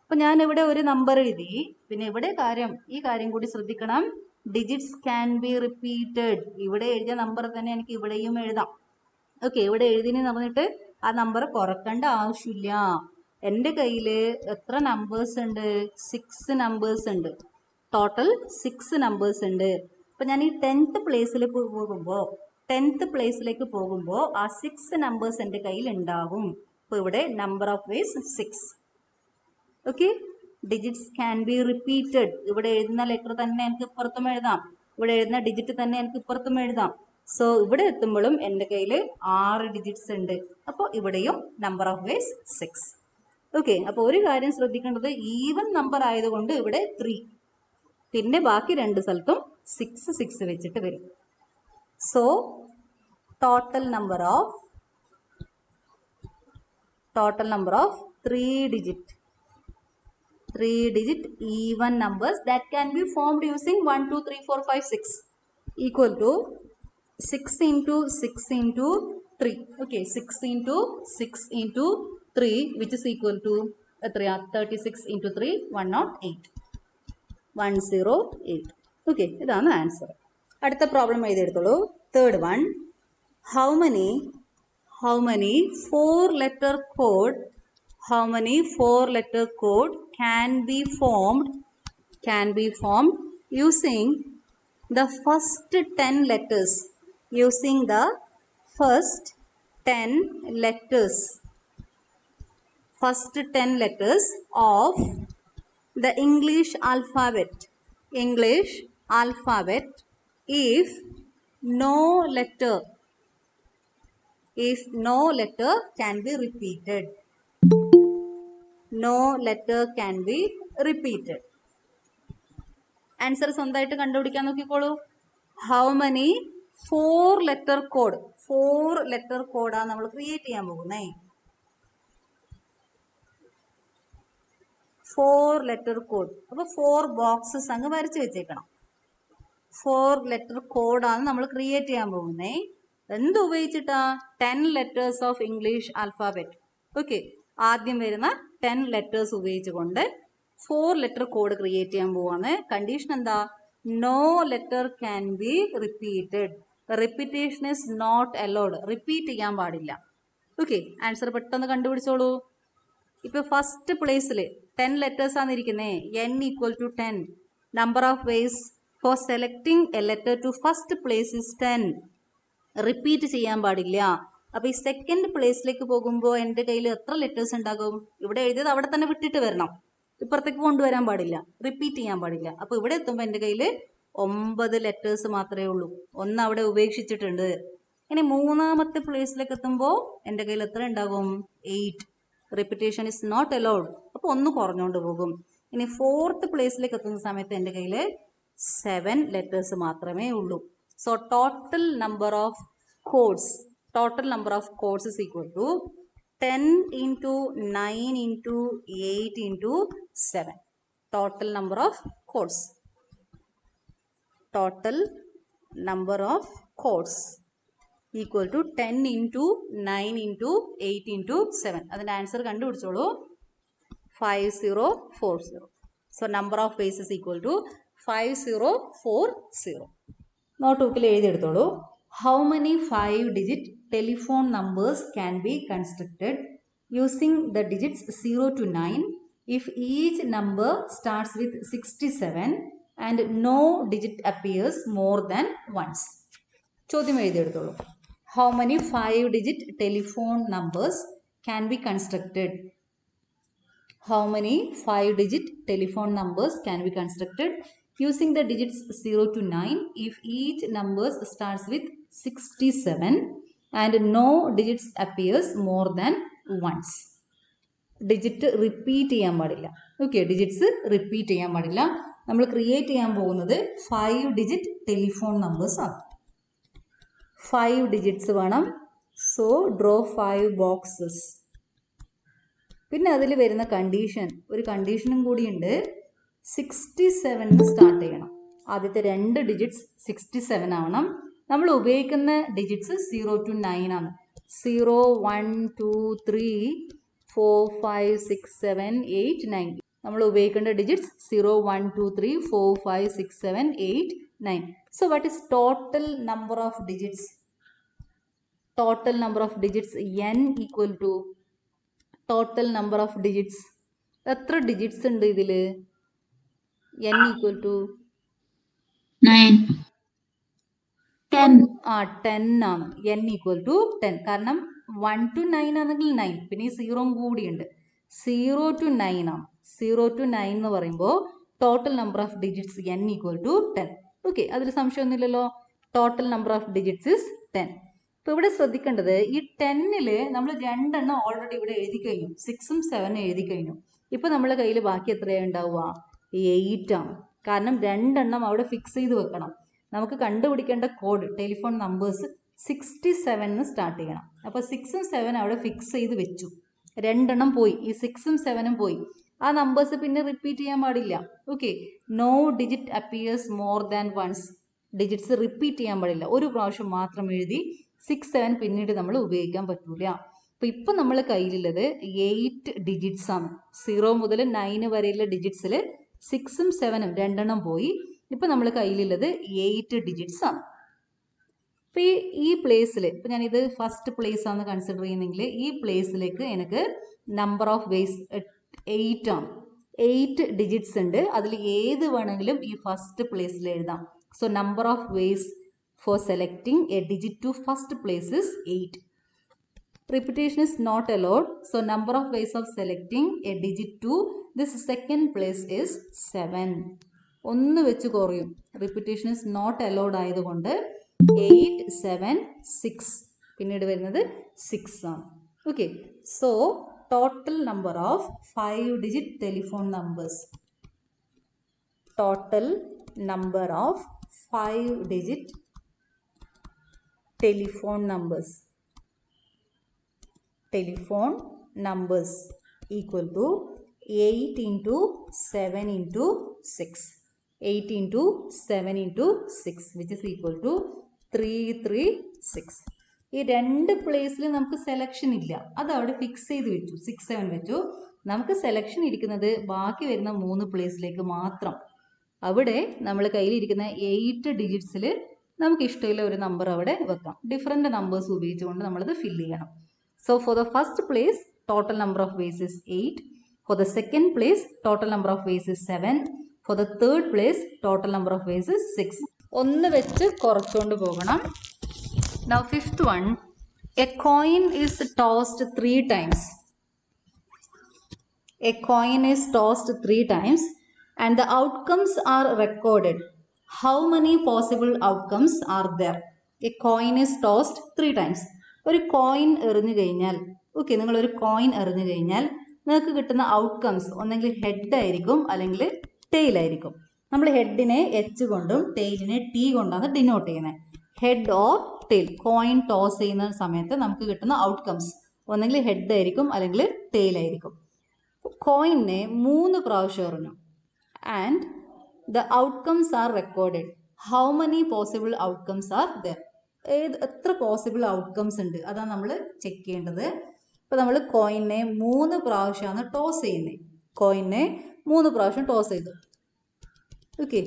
അപ്പോൾ ഞാൻ ഇവിടെ ഒരു നമ്പർ എഴുതി. പിന്നെ ഇവിടെ ഈ കാര്യം കൂടി ശ്രദ്ധിക്കണം. Digits can be repeated. ഇവിടെ എഴുതിയ നമ്പർ തന്നെ എനിക്ക് ഇവിടെയും എഴുതാം. ഓക്കെ, ഇവിടെ എഴുതിന് പറഞ്ഞിട്ട് ആ നമ്പർ കുറക്കേണ്ട ആവശ്യമില്ല. എൻ്റെ കയ്യിൽ എത്ര നമ്പേഴ്സ് ഉണ്ട്? 6 നമ്പേഴ്സ് ഉണ്ട്. ടോട്ടൽ 6 നമ്പേഴ്സ് ഉണ്ട്. അപ്പോൾ ഞാൻ ഈ 10th പ്ലേസിലേക്ക് പോകുമ്പോൾ ആ 6 നമ്പേഴ്സ് എൻ്റെ കയ്യിൽ ഉണ്ടാകും. അപ്പോൾ ഇവിടെ number of vase 6. Okay, digits can be repeated. ഇവിടെ എഴുതുന്ന ലെറ്റർ തന്നെ എനിക്ക് ഇപ്പുറത്തും എഴുതാം, ഇവിടെ എഴുതുന്ന ഡിജിറ്റ് തന്നെ എനിക്ക് ഇപ്പുറത്തും എഴുതാം. സോ ഇവിടെ എത്തുമ്പോഴും എൻ്റെ കയ്യിൽ 6 ഡിജിറ്റ്സ് ഉണ്ട്. അപ്പോൾ ഇവിടെയും നമ്പർ ഓഫ് വേസ് 6. ഓക്കെ, അപ്പോൾ ഒരു കാര്യം ശ്രദ്ധിക്കേണ്ടത്, ഈവൻ നമ്പർ ആയതുകൊണ്ട് ഇവിടെ 3, പിന്നെ ബാക്കി 2 സ്ഥലത്തും 6 വെച്ചിട്ട് വരും. So total number of 3-digit even numbers that can be formed using 1, 2, 3, 4, 5, 6 equal to 6 into 6 into 3. Okay, 6 into 6 into 3 which is equal to 36 into 3, 108. 108. Okay, ഇതാണ് ആൻസർ. അടുത്ത പ്രോബ്ലം എഴുതിയെടുത്തോളൂ. Third one, how many 4-letter code can be formed can be formed using the first 10 letters. Using the first 10 letters. First 10 letters of the English alphabet. English alphabet. If no letter can be repeated. No letter can be repeated. Answer സ്വന്തമായിട്ട് കണ്ടുപിടിക്കാൻ നോക്കിക്കോളൂ. How many 4 letter code. 4 letter കോഡാണ് നമ്മൾ create ചെയ്യാൻ പോകുന്നേ. 4 letter code. അപ്പോൾ 4 boxes അങ്ങ് വരച്ച് വെച്ചേക്കണം. 4 letter കോഡാണ് നമ്മൾ ക്രിയേറ്റ് ചെയ്യാൻ പോകുന്നേ. എന്ത് ഉപയോഗിച്ചിട്ടാ? 10 letters of English alphabet. Okay, ആദ്യം വരുന്ന 10 letters ഉപയോഗിച്ചുകൊണ്ട് 4 letter കോഡ് ക്രിയേറ്റ് ചെയ്യാൻ പോവാണ്. കണ്ടീഷൻ എന്താ? No letter can be repeated. Repetition is not allowed. Repeat ചെയ്യാൻ പാടില്ല. ഓക്കെ, ആൻസർ പെട്ടെന്ന് കണ്ടുപിടിച്ചോളൂ. ഇപ്പൊ ഫസ്റ്റ് പ്ലേസിൽ 10 letters ആണ് ഇരിക്കുന്നത്. n equal to 10. Number of ways for selecting a letter to first place is 10. Repeat ചെയ്യാൻ പാടില്ല. അപ്പൊ ഈ സെക്കൻഡ് പ്ലേസിലേക്ക് പോകുമ്പോൾ എൻ്റെ കയ്യിൽ എത്ര ലെറ്റേഴ്സ് ഉണ്ടാകും? ഇവിടെ എഴുതിയത് അവിടെ തന്നെ വിട്ടിട്ട് വരണം. ഇപ്പുറത്തേക്ക് കൊണ്ടുവരാൻ പാടില്ല. റിപ്പീറ്റ് ചെയ്യാൻ പാടില്ല. അപ്പൊ ഇവിടെ എത്തുമ്പോൾ എൻ്റെ കയ്യിൽ 9 letters മാത്രമേ ഉള്ളൂ. ഒന്ന് അവിടെ ഉപേക്ഷിച്ചിട്ടുണ്ട്. ഇനി മൂന്നാമത്തെ പ്ലേസിലേക്ക് എത്തുമ്പോൾ എൻ്റെ കയ്യിൽ എത്ര ഉണ്ടാകും? 8. Repetition is not allowed. അപ്പോൾ ഒന്ന് കുറഞ്ഞുകൊണ്ട് പോകും. ഇനി 4th പ്ലേസിലേക്ക് എത്തുന്ന സമയത്ത് എൻ്റെ കയ്യിൽ 7 letters മാത്രമേ ഉള്ളൂ. So total number of codes is equal to 10 into 9 into 8 into 7. Total number of codes. Total number of codes equal to 10 into 9 into 8 into 7. അതിൻ്റെ ആൻസർ കണ്ടുപിടിച്ചോളൂ. 5040. So number of ways is equal to 5040. നോട്ട്ബുക്കിൽ എഴുതിയെടുത്തോളൂ. How many 5-digit telephone numbers can be constructed using the digits 0 to 9 if each number starts with 67 and no digit appears more than once? ചോദ്യം എഴുതിയെടുത്തോളൂ. How many 5-digit telephone numbers can be constructed? How many 5-digit telephone numbers can be constructed using the digits 0 to 9 if each number starts with 67 and no digits appears more than once? Digit repeat ചെയ്യാൻ പാടില്ല. Okay, digits repeat ചെയ്യാൻ പാടില്ല. നമ്മൾ create ചെയ്യാൻ പോകുന്നത് 5-digit telephone numbers ആണ്. 5 digits വേണം. So draw 5 boxes. പിന്നെ അതിൽ വരുന്ന ഒരു കണ്ടീഷനും കൂടിയുണ്ട്. 67 സ്റ്റാർട്ട് ചെയ്യണം. ആദ്യത്തെ 2 digits 67 ആവണം. നമ്മൾ ഉപയോഗിക്കുന്ന ഡിജിറ്റ്സ് 0 to 9 ആണ്. 0, 1, 2, 3, 4, 5, 6, 7, 8, 9. നമ്മൾ ഉപയോഗിക്കേണ്ട digits 0, 1, 2, 3, 4, 5, 6, 7, 8, 9. So what is total number of digits? Total number of digits n equal to total number of digits. എത്ര ഡിജിറ്റ്സ് ഉണ്ട് ഇതിൽ? n equal to 9. 10. 10 ആണ്. n equal to 10. കാരണം 1 to 9 ആണെങ്കിൽ 9. പിന്നെ ഈ 0 കൂടിയുണ്ട്. 0 to 9 ആണ്. 0 to 9 എന്ന് പറയുമ്പോൾ total number of digits n equal to 10. Okay, അതിൽ സംശയമൊന്നുമില്ലല്ലോ. Total number of digits is 10. ഇപ്പോൾ ഇവിടെ ശ്രദ്ധിക്കേണ്ടത് ഈ 10ൽ നമ്മൾ 2 എണ്ണം ഓൾറെഡി ഇവിടെ എഴുതി കഴിഞ്ഞു. 6ഉം 7ഉം എഴുതി കഴിഞ്ഞു. ഇപ്പോൾ നമ്മുടെ കയ്യിൽ ബാക്കി എത്രയാണ് ഉണ്ടാവുക? 8 ആണ്. കാരണം 2 എണ്ണം അവിടെ ഫിക്സ് ചെയ്ത് വെക്കണം. നമുക്ക് കണ്ടുപിടിക്കേണ്ട കോഡ് ടെലിഫോൺ നമ്പേഴ്സ് 67 സ്റ്റാർട്ട് ചെയ്യണം. അപ്പോൾ 6ഉം 7ഉം അവിടെ ഫിക്സ് ചെയ്ത് വെച്ചു. 2 എണ്ണം പോയി. ഈ 6ഉം 7ഉം പോയി. ആ നമ്പേഴ്സ് പിന്നെ റിപ്പീറ്റ് ചെയ്യാൻ പാടില്ല. Okay, no digit appears more than once. Digits repeat ചെയ്യാൻ പാടില്ല. ഒരു പ്രാവശ്യം മാത്രം എഴുതി 6, 7 പിന്നീട് നമ്മൾ ഉപയോഗിക്കാൻ പറ്റൂല. അപ്പോൾ ഇപ്പം നമ്മൾ കയ്യിലുള്ളത് 8 ഡിജിറ്റ്സ് ആണ്. 0 മുതൽ 9 വരെയുള്ള ഡിജിറ്റ്സിൽ 6ഉം 7ഉം 2 എണ്ണം പോയി. ഇപ്പം നമ്മൾ കയ്യിലുള്ളത് 8 ഡിജിറ്റ്സ് ആണ്. അപ്പോൾ ഈ പ്ലേസിൽ ഇപ്പം ഞാനിത് ഫസ്റ്റ് പ്ലേസ് ആണ് കൺസിഡർ ചെയ്യുന്നെങ്കിൽ ഈ പ്ലേസിലേക്ക് എനിക്ക് നമ്പർ ഓഫ് വേസ് 8 ആണ്. 8 ഡിജിറ്റ്സ് ഉണ്ട്. അതിൽ ഏത് വേണമെങ്കിലും ഈ ഫസ്റ്റ് പ്ലേസിൽ എഴുതാം. So number of ways for selecting a digit to first place is 8. Repetition is not allowed. So number of ways of selecting a digit to this second place is 7. ഒന്ന് വെച്ച് കുറയും. Repetition is not allowed ആയതുകൊണ്ട് 8, 7, 6. പിന്നീട് വരുന്നത് 6 ആണ്. Okay. So total number of 5-digit telephone numbers. Total number of 5-digit telephone numbers. Telephone numbers equal to 8 into 7 into 6. 8 into 7 into 6 which is equal to 336. ഈ രണ്ട് പ്ലേസിൽ നമുക്ക് സെലക്ഷൻ ഇല്ല, അത് അവിടെ ഫിക്സ് ചെയ്ത് വെച്ചു, 6, 7 വെച്ചു. നമുക്ക് സെലക്ഷൻ ഇരിക്കുന്നത് ബാക്കി വരുന്ന 3 പ്ലേസിലേക്ക് മാത്രം. അവിടെ നമ്മൾ കയ്യിലിരിക്കുന്ന 8 ഡിജിറ്റ്സിൽ നമുക്ക് ഇഷ്ടമുള്ള ഒരു നമ്പർ അവിടെ വെക്കാം. ഡിഫറെൻറ്റ് നമ്പേഴ്സ് ഉപയോഗിച്ചുകൊണ്ട് നമ്മളത് ഫില്ല് ചെയ്യണം. So for the first place, total number of ways is 8. For the second place, total number of ways is 7. For the third place, total number of ways is 6. ഒന്ന് വെച്ച് കുറച്ചുകൊണ്ട് പോകണം. Now fifth one, a coin is tossed 3 times. A coin is tossed 3 times and the outcomes are recorded. How many possible outcomes are there? A coin is tossed 3 times. ഒരു coin എറിഞ്ഞു കഴിഞ്ഞാൽ, okay, നിങ്ങളൊരു coin എറിഞ്ഞു കഴിഞ്ഞാൽ നിങ്ങൾക്ക് കിട്ടുന്ന outcomes ഒന്നെങ്കിൽ head ആയിരിക്കും അല്ലെങ്കിൽ ടെയിൽ ആയിരിക്കും. നമ്മൾ ഹെഡിനെ എച്ച് കൊണ്ടും ടെയിലിനെ ടി കൊണ്ടാണ് ഡിനോട്ട് ചെയ്യുന്നത്. Head or tail coin toss ചെയ്യുന്ന സമയത്ത് നമുക്ക് കിട്ടുന്ന ഔട്ട്കംസ് ഒന്നെങ്കിൽ ഹെഡ് ആയിരിക്കും അല്ലെങ്കിൽ ടെയിൽ ആയിരിക്കും. കോയിനെ 3 പ്രാവശ്യം എറിഞ്ഞു and the outcomes R recorded. How many possible outcomes are there? എത്ര പോസിബിൾ ഔട്ട്കംസ് ഉണ്ട് അതാണ് നമ്മൾ ചെക്ക് ചെയ്യേണ്ടത്. ഇപ്പോൾ നമ്മൾ കോയിനെ 3 പ്രാവശ്യമാണ് ടോസ് ചെയ്യുന്നത്. കോയിനെ 3 പ്രാവശ്യം ടോസ് ചെയ്തു. ഓക്കെ,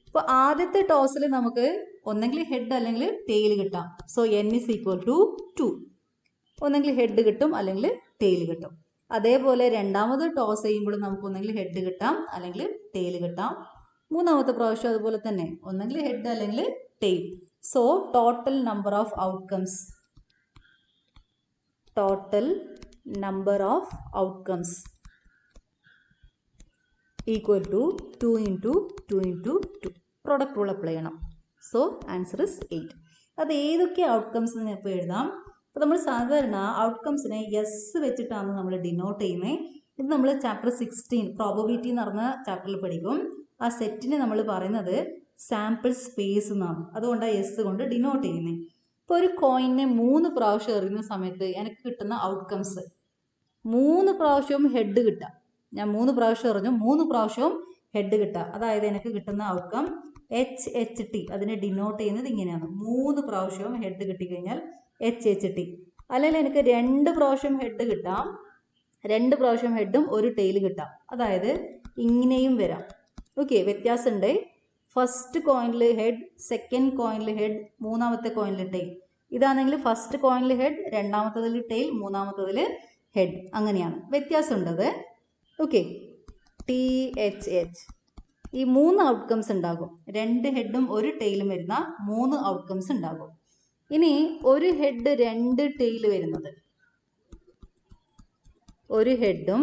ഇപ്പോൾ ആദ്യത്തെ ടോസിൽ നമുക്ക് ഒന്നെങ്കിൽ ഹെഡ് അല്ലെങ്കിൽ ടെയിൽ കിട്ടാം. So n is equal to 2. ഒന്നെങ്കിൽ ഹെഡ് കിട്ടും അല്ലെങ്കിൽ ടെയിൽ കിട്ടും. അതേപോലെ രണ്ടാമത് ടോസ് ചെയ്യുമ്പോൾ നമുക്ക് ഒന്നെങ്കിൽ ഹെഡ് കിട്ടാം അല്ലെങ്കിൽ ടെയിൽ കിട്ടാം. മൂന്നാമത്തെ പ്രാവശ്യം അതുപോലെ തന്നെ ഒന്നെങ്കിൽ ഹെഡ് അല്ലെങ്കിൽ tail. So total number of outcomes. Total number of outcomes equal to 2 into 2 into 2. Product rule apply ചെയ്യണം. So answer is 8. അത് ഏതൊക്കെ ഔട്ട്കംസ് എന്ന് ഇപ്പോൾ എഴുതാം. അപ്പോൾ നമ്മൾ സാധാരണ ഔട്ട്കംസിനെ എസ് വെച്ചിട്ടാണ് നമ്മൾ ഡിനോട്ട് ചെയ്യുന്നത്. ഇത് നമ്മൾ ചാപ്റ്റർ 16 പ്രോബബിലിറ്റി എന്ന് പറഞ്ഞ ചാപ്റ്ററിൽ പഠിക്കും. ആ സെറ്റിന് നമ്മൾ പറയുന്നത് സാമ്പിൾ സ്പേസ് എന്നാണ്. അതുകൊണ്ടാണ് എസ് കൊണ്ട് ഡിനോട്ട് ചെയ്യുന്നത്. ഇപ്പോൾ ഒരു കോയിനെ 3 പ്രാവശ്യം എറിയുന്ന സമയത്ത് എനിക്ക് കിട്ടുന്ന ഔട്ട്കംസ് 3 പ്രാവശ്യവും ഹെഡ് കിട്ടാം. ഞാൻ 3 പ്രാവശ്യം എറിഞ്ഞു, 3 പ്രാവശ്യവും ഹെഡ് കിട്ടാം. അതായത് എനിക്ക് കിട്ടുന്ന ഔട്ട്കം HHT. അതിനെ ഡിനോട്ട് ചെയ്യുന്നത് ഇങ്ങനെയാണ്. 3 പ്രാവശ്യവും ഹെഡ് കിട്ടിക്കഴിഞ്ഞാൽ HHT. അല്ലെങ്കിൽ എനിക്ക് 2 പ്രാവശ്യം ഹെഡ് കിട്ടാം, 2 പ്രാവശ്യം ഹെഡും ഒരു ടെയിൽ കിട്ടാം. അതായത് ഇങ്ങനെയും വരാം. ഓക്കെ, വ്യത്യാസമുണ്ട്. ഫസ്റ്റ് കോയിനിൽ ഹെഡ്, സെക്കൻഡ് കോയിനിൽ ഹെഡ്, മൂന്നാമത്തെ കോയിനിൽ ടെയിൽ. ഇതാണെങ്കിൽ ഫസ്റ്റ് കോയിനിൽ ഹെഡ്, രണ്ടാമത്തതിൽ ടെയിൽ, മൂന്നാമത്തതിൽ ഹെഡ്. അങ്ങനെയാണ്, വ്യത്യാസമുണ്ടത്. Okay, THH. ഈ 3 ഔട്ട്കംസ് ഉണ്ടാകും. 2 ഹെഡും ഒരു ടെയിലും വരുന്ന 3 ഔട്ട്കംസ് ഉണ്ടാകും. ഇനി ഒരു ഹെഡ് 2 ടെയിൽ വരുന്നത്, ഒരു ഹെഡും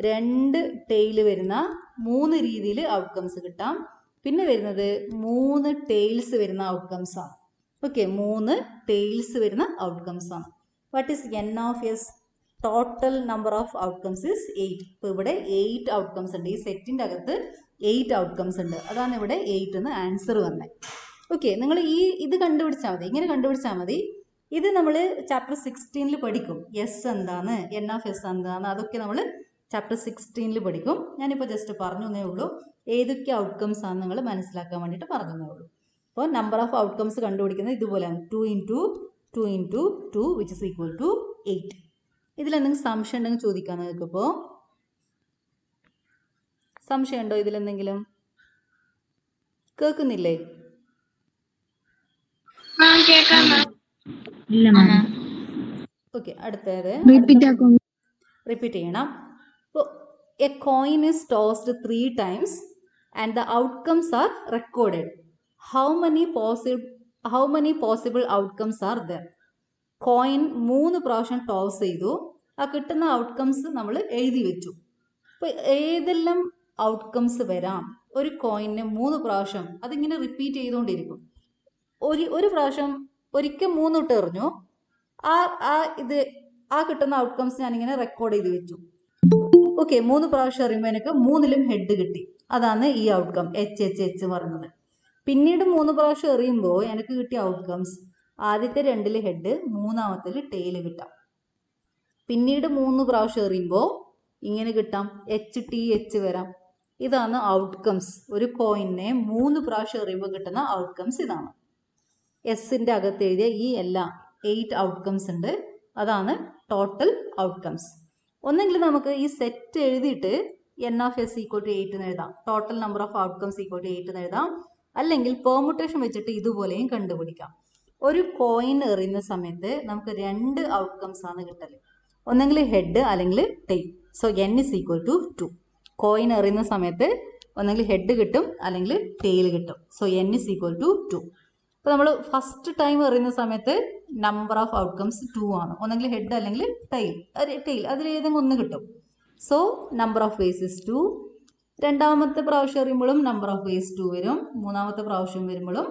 2 ടെയിൽ വരുന്ന 3 രീതിയിൽ ഔട്ട്കംസ് കിട്ടാം. പിന്നെ വരുന്നത് 3 ടെയിൽസ് വരുന്ന ഔട്ട്കംസ് ആണ്. ഓക്കെ, 3 ടെയിൽസ് വരുന്ന ഔട്ട്കംസ് ആണ്. What is n of s? Total number of outcomes is 8. ഇപ്പോൾ ഇവിടെ 8 ഔട്ട്കംസ് ഉണ്ട്. ഈ സെറ്റിൻ്റെ അകത്ത് 8 ഔട്ട്കംസ് ഉണ്ട്. അതാണ് ഇവിടെ 8 എന്ന് ആൻസർ വന്നത്. ഓക്കെ, നിങ്ങൾ ഇത് കണ്ടുപിടിച്ചാൽ മതി, ഇങ്ങനെ കണ്ടുപിടിച്ചാൽ മതി. ഇത് നമ്മൾ ചാപ്റ്റർ 16 പഠിക്കും. എസ് എന്താണ്, n of s എന്താണ്, അതൊക്കെ നമ്മൾ ചാപ്റ്റർ 16 പഠിക്കും. ഞാനിപ്പോൾ ജസ്റ്റ് പറഞ്ഞു എന്നേ ഉള്ളൂ. ഏതൊക്കെ ഔട്ട്കംസ് ആണ് നിങ്ങൾ മനസ്സിലാക്കാൻ വേണ്ടിയിട്ട് പറഞ്ഞതേ ഉള്ളൂ. അപ്പോൾ നമ്പർ ഓഫ് ഔട്ട്കംസ് കണ്ടുപിടിക്കുന്നത് ഇതുപോലെയാണ്. 2 into 2 into 2 which is equal to 8. ഇതിലെന്തെങ്കിലും സംശയം ഉണ്ടെങ്കിൽ ചോദിക്കാം നിങ്ങൾക്കിപ്പോൾ. സംശയം ഉണ്ടോ ഇതിലെന്തെങ്കിലും? കേൾക്കുന്നില്ലേ? ഓക്കെ, അടുത്തത് റിപ്പീറ്റ് ചെയ്യണം. ഇപ്പോൾ A coin is tossed 3 times and the outcomes are recorded. How many possible outcomes are there? Coin 3 പ്രാവശ്യം ടോസ് ചെയ്തു, ആ കിട്ടുന്ന ഔട്ട്കംസ് നമ്മൾ എഴുതി വെച്ചു. അപ്പോൾ ഏതെല്ലാം ഔട്ട്കംസ് വരാം? ഒരു കോയിനെ 3 പ്രാവശ്യം അതിങ്ങനെ റിപ്പീറ്റ് ചെയ്തുകൊണ്ടിരിക്കും. ഒരു പ്രാവശ്യം ഒരിക്കൽ 3 ഇട്ട് എറിഞ്ഞു, ആ കിട്ടുന്ന ഔട്ട്കംസ് ഞാനിങ്ങനെ റെക്കോർഡ് ചെയ്ത് വെച്ചു. ഓക്കെ, 3 പ്രാവശ്യം എറിയുമ്പോൾ എനിക്ക് 3ലും ഹെഡ് കിട്ടി. അതാണ് ഈ ഔട്ട്കം എച്ച് പറയുന്നത്. പിന്നീട് 3 പ്രാവശ്യം എറിയുമ്പോൾ എനിക്ക് കിട്ടിയ ഔട്ട്കംസ് ആദ്യത്തെ 2ൽ ഹെഡ്, മൂന്നാമത്തിൽ ടെയിൽ കിട്ടാം. പിന്നീട് 3 പ്രാവശ്യം എറിയുമ്പോൾ ഇങ്ങനെ കിട്ടാം, എച്ച് വരാം. ഇതാണ് ഔട്ട്കംസ്. ഒരു കോയിനെ 3 പ്രാവശ്യം എറിയുമ്പോൾ കിട്ടുന്ന ഔട്ട്കംസ് ഇതാണ്. എസിൻ്റെ അകത്ത് എഴുതിയ ഈ എല്ലാ 8 ഔട്ട്കംസ് ഉണ്ട്. അതാണ് ടോട്ടൽ ഔട്ട്കംസ്. ഒന്നെങ്കിൽ നമുക്ക് ഈ സെറ്റ് എഴുതിയിട്ട് n of s equal to 8 എന്ന് എഴുതാം, total number of outcomes equal to 8 എന്ന് എഴുതാം. അല്ലെങ്കിൽ പെർമുട്ടേഷൻ വെച്ചിട്ട് ഇതുപോലെയും കണ്ടുപിടിക്കാം. ഒരു കോയിൻ എറിയുന്ന സമയത്ത് നമുക്ക് 2 ഔട്ട്കംസ് ആണ് കിട്ടല്, ഒന്നെങ്കിൽ ഹെഡ് അല്ലെങ്കിൽ tail. So n is equal to 2. Coin എറിയുന്ന സമയത്ത് ഒന്നെങ്കിൽ ഹെഡ് കിട്ടും അല്ലെങ്കിൽ ടെയിൽ കിട്ടും. So n is equal to 2. അപ്പോൾ നമ്മൾ ഫസ്റ്റ് ടൈം എറിയുന്ന സമയത്ത് നമ്പർ ഓഫ് ഔട്ട്കംസ് 2 ആണ്, ഒന്നെങ്കിൽ ഹെഡ് അല്ലെങ്കിൽ ടെയിൽ അതിലേതെങ്കിലും ഒന്ന് കിട്ടും. So number of ways is 2. രണ്ടാമത്തെ പ്രാവശ്യം എറിയുമ്പോഴും നമ്പർ ഓഫ് വേസ് 2 വരും. മൂന്നാമത്തെ പ്രാവശ്യം വരുമ്പോഴും,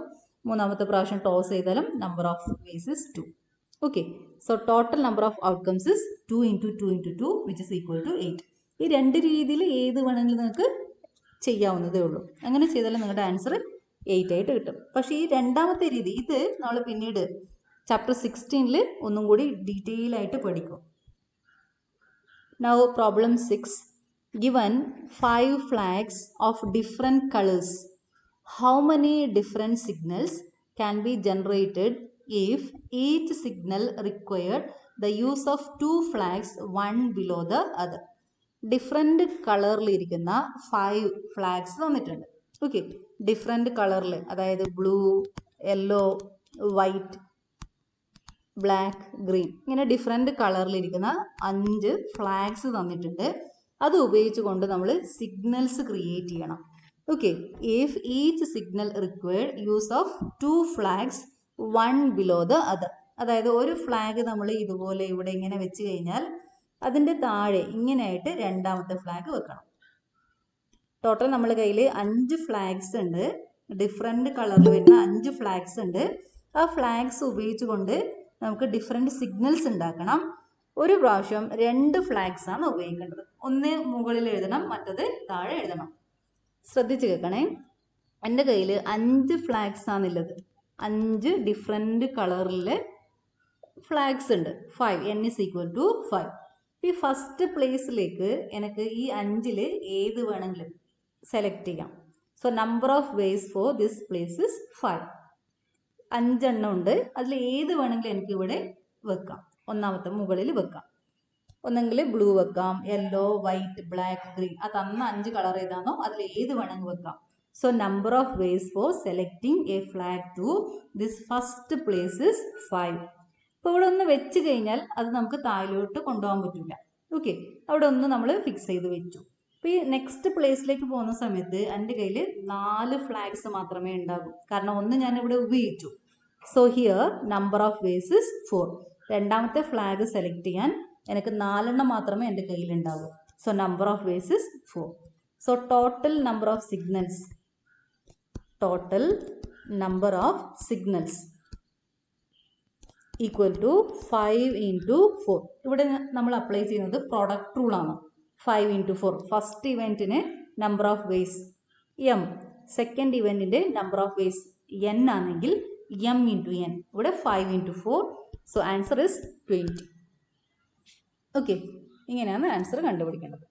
മൂന്നാമത്തെ പ്രാവശ്യം ടോസ് ചെയ്താലും number of ways is 2. Okay, so total number of outcomes is 2 into 2 into 2 which is equal to 8. ഈ 2 രീതിയിൽ ഏത് വേണമെങ്കിലും നിങ്ങൾക്ക് ചെയ്യാവുന്നതേ ഉള്ളൂ. അങ്ങനെ ചെയ്താലും നിങ്ങളുടെ ആൻസർ 8 ആയിട്ട് കിട്ടും. പക്ഷേ ഈ രണ്ടാമത്തെ രീതി ഇത് നമ്മൾ പിന്നീട് ചാപ്റ്റർ 16 ഒന്നും കൂടി ഡീറ്റെയിൽ ആയിട്ട് പഠിക്കും. Now problem 6. Given 5 flags of different colors, how many different signals can be generated if each signal required the use of 2 flags, one below the other? Different കളറിൽ ഇരിക്കുന്ന 5 ഫ്ലാഗ്സ് തന്നിട്ടുണ്ട്. ഓക്കെ, ഡിഫറെൻ്റ് കളറിൽ, അതായത് blue, yellow, white, black, green, ഇങ്ങനെ different കളറിലിരിക്കുന്ന 5 flags തന്നിട്ടുണ്ട്. അത് ഉപയോഗിച്ചുകൊണ്ട് നമ്മൾ സിഗ്നൽസ് ക്രിയേറ്റ് ചെയ്യണം. Okay, if each signal required use of 2 flags, one below the other. അതായത് ഒരു ഫ്ലാഗ് നമ്മൾ ഇതുപോലെ ഇവിടെ ഇങ്ങനെ വെച്ച് കഴിഞ്ഞാൽ അതിൻ്റെ താഴെ ഇങ്ങനെയായിട്ട് രണ്ടാമത്തെ ഫ്ലാഗ് വെക്കണം. ടോട്ടൽ നമ്മുടെ കയ്യിൽ 5 ഫ്ലാഗ്സ് ഉണ്ട്, ഡിഫറെൻ്റ് കളറിൽ വരുന്ന 5 ഫ്ലാഗ്സ് ഉണ്ട്. ആ ഫ്ലാഗ്സ് ഉപയോഗിച്ചുകൊണ്ട് നമുക്ക് ഡിഫറെൻ്റ് സിഗ്നൽസ് ഉണ്ടാക്കണം. ഒരു പ്രാവശ്യം 2 ഫ്ലാഗ്സ് ആണ് ഉപയോഗിക്കേണ്ടത്. ഒന്ന് മുകളിൽ എഴുതണം, മറ്റത് താഴെ എഴുതണം. ശ്രദ്ധിച്ച് കേൾക്കണേ. എൻ്റെ കയ്യിൽ 5 ഫ്ലാഗ്സ് ആണുള്ളത്. 5 ഡിഫറെൻ്റ് കളറിലെ ഫ്ലാഗ്സ് ഉണ്ട്. 5, n is equal to 5. ഈ ഫസ്റ്റ് പ്ലേസിലേക്ക് എനിക്ക് ഈ 5ൽ ഏത് വേണമെങ്കിലും സെലക്ട് ചെയ്യാം. So number of ways for this place is 5. 5 എണ്ണം ഉണ്ട്. അതിൽ ഏത് വേണമെങ്കിലും എനിക്ക് ഇവിടെ വെക്കാം. ഒന്നാമത്തെ മുകളിൽ വെക്കാം. ഒന്നെങ്കിൽ ബ്ലൂ വെക്കാം, യെല്ലോ, വൈറ്റ്, ബ്ലാക്ക്, ഗ്രീൻ. ആ തന്ന 5 കളർ ഏതാണോ അതിൽ ഏത് വേണമെങ്കിൽ വെക്കാം. So number of ways for selecting a flag to this first place is 5. അപ്പോൾ ഇവിടെ ഒന്ന് വെച്ച് കഴിഞ്ഞാൽ അത് നമുക്ക് താഴോട്ട് കൊണ്ടുപോകാൻ പറ്റില്ല. ഓക്കെ, അവിടെ ഒന്ന് നമ്മൾ ഫിക്സ് ചെയ്ത് വെച്ചു. അപ്പോൾ ഈ നെക്സ്റ്റ് പ്ലേസിലേക്ക് പോകുന്ന സമയത്ത് എൻ്റെ കയ്യിൽ 4 ഫ്ലാഗ്സ് മാത്രമേ ഉണ്ടാകൂ, കാരണം ഒന്ന് ഞാനിവിടെ ഉപയോഗിച്ചു. So here number of ways is 4. രണ്ടാമത്തെ ഫ്ലാഗ് സെലക്ട് ചെയ്യാൻ എനിക്ക് 4 എണ്ണം മാത്രമേ എൻ്റെ കയ്യിലുണ്ടാകൂ. So number of ways is 4. So total number of signals equal to 5 into 4. ഇവിടെ നമ്മൾ അപ്ലൈ ചെയ്യുന്നത് പ്രോഡക്റ്റ് റൂളാണ്. 5 into 4. ഫസ്റ്റ് ഇവൻറ്റിന് number of ways m, second ഇവൻറ്റിൻ്റെ നമ്പർ ഓഫ് വേസ് n ആണെങ്കിൽ m into n. ഇവിടെ 5 into 4. So answer is 20. Okay, ഇങ്ങനെയാണ് answer കണ്ടുപിടിക്കേണ്ടത്.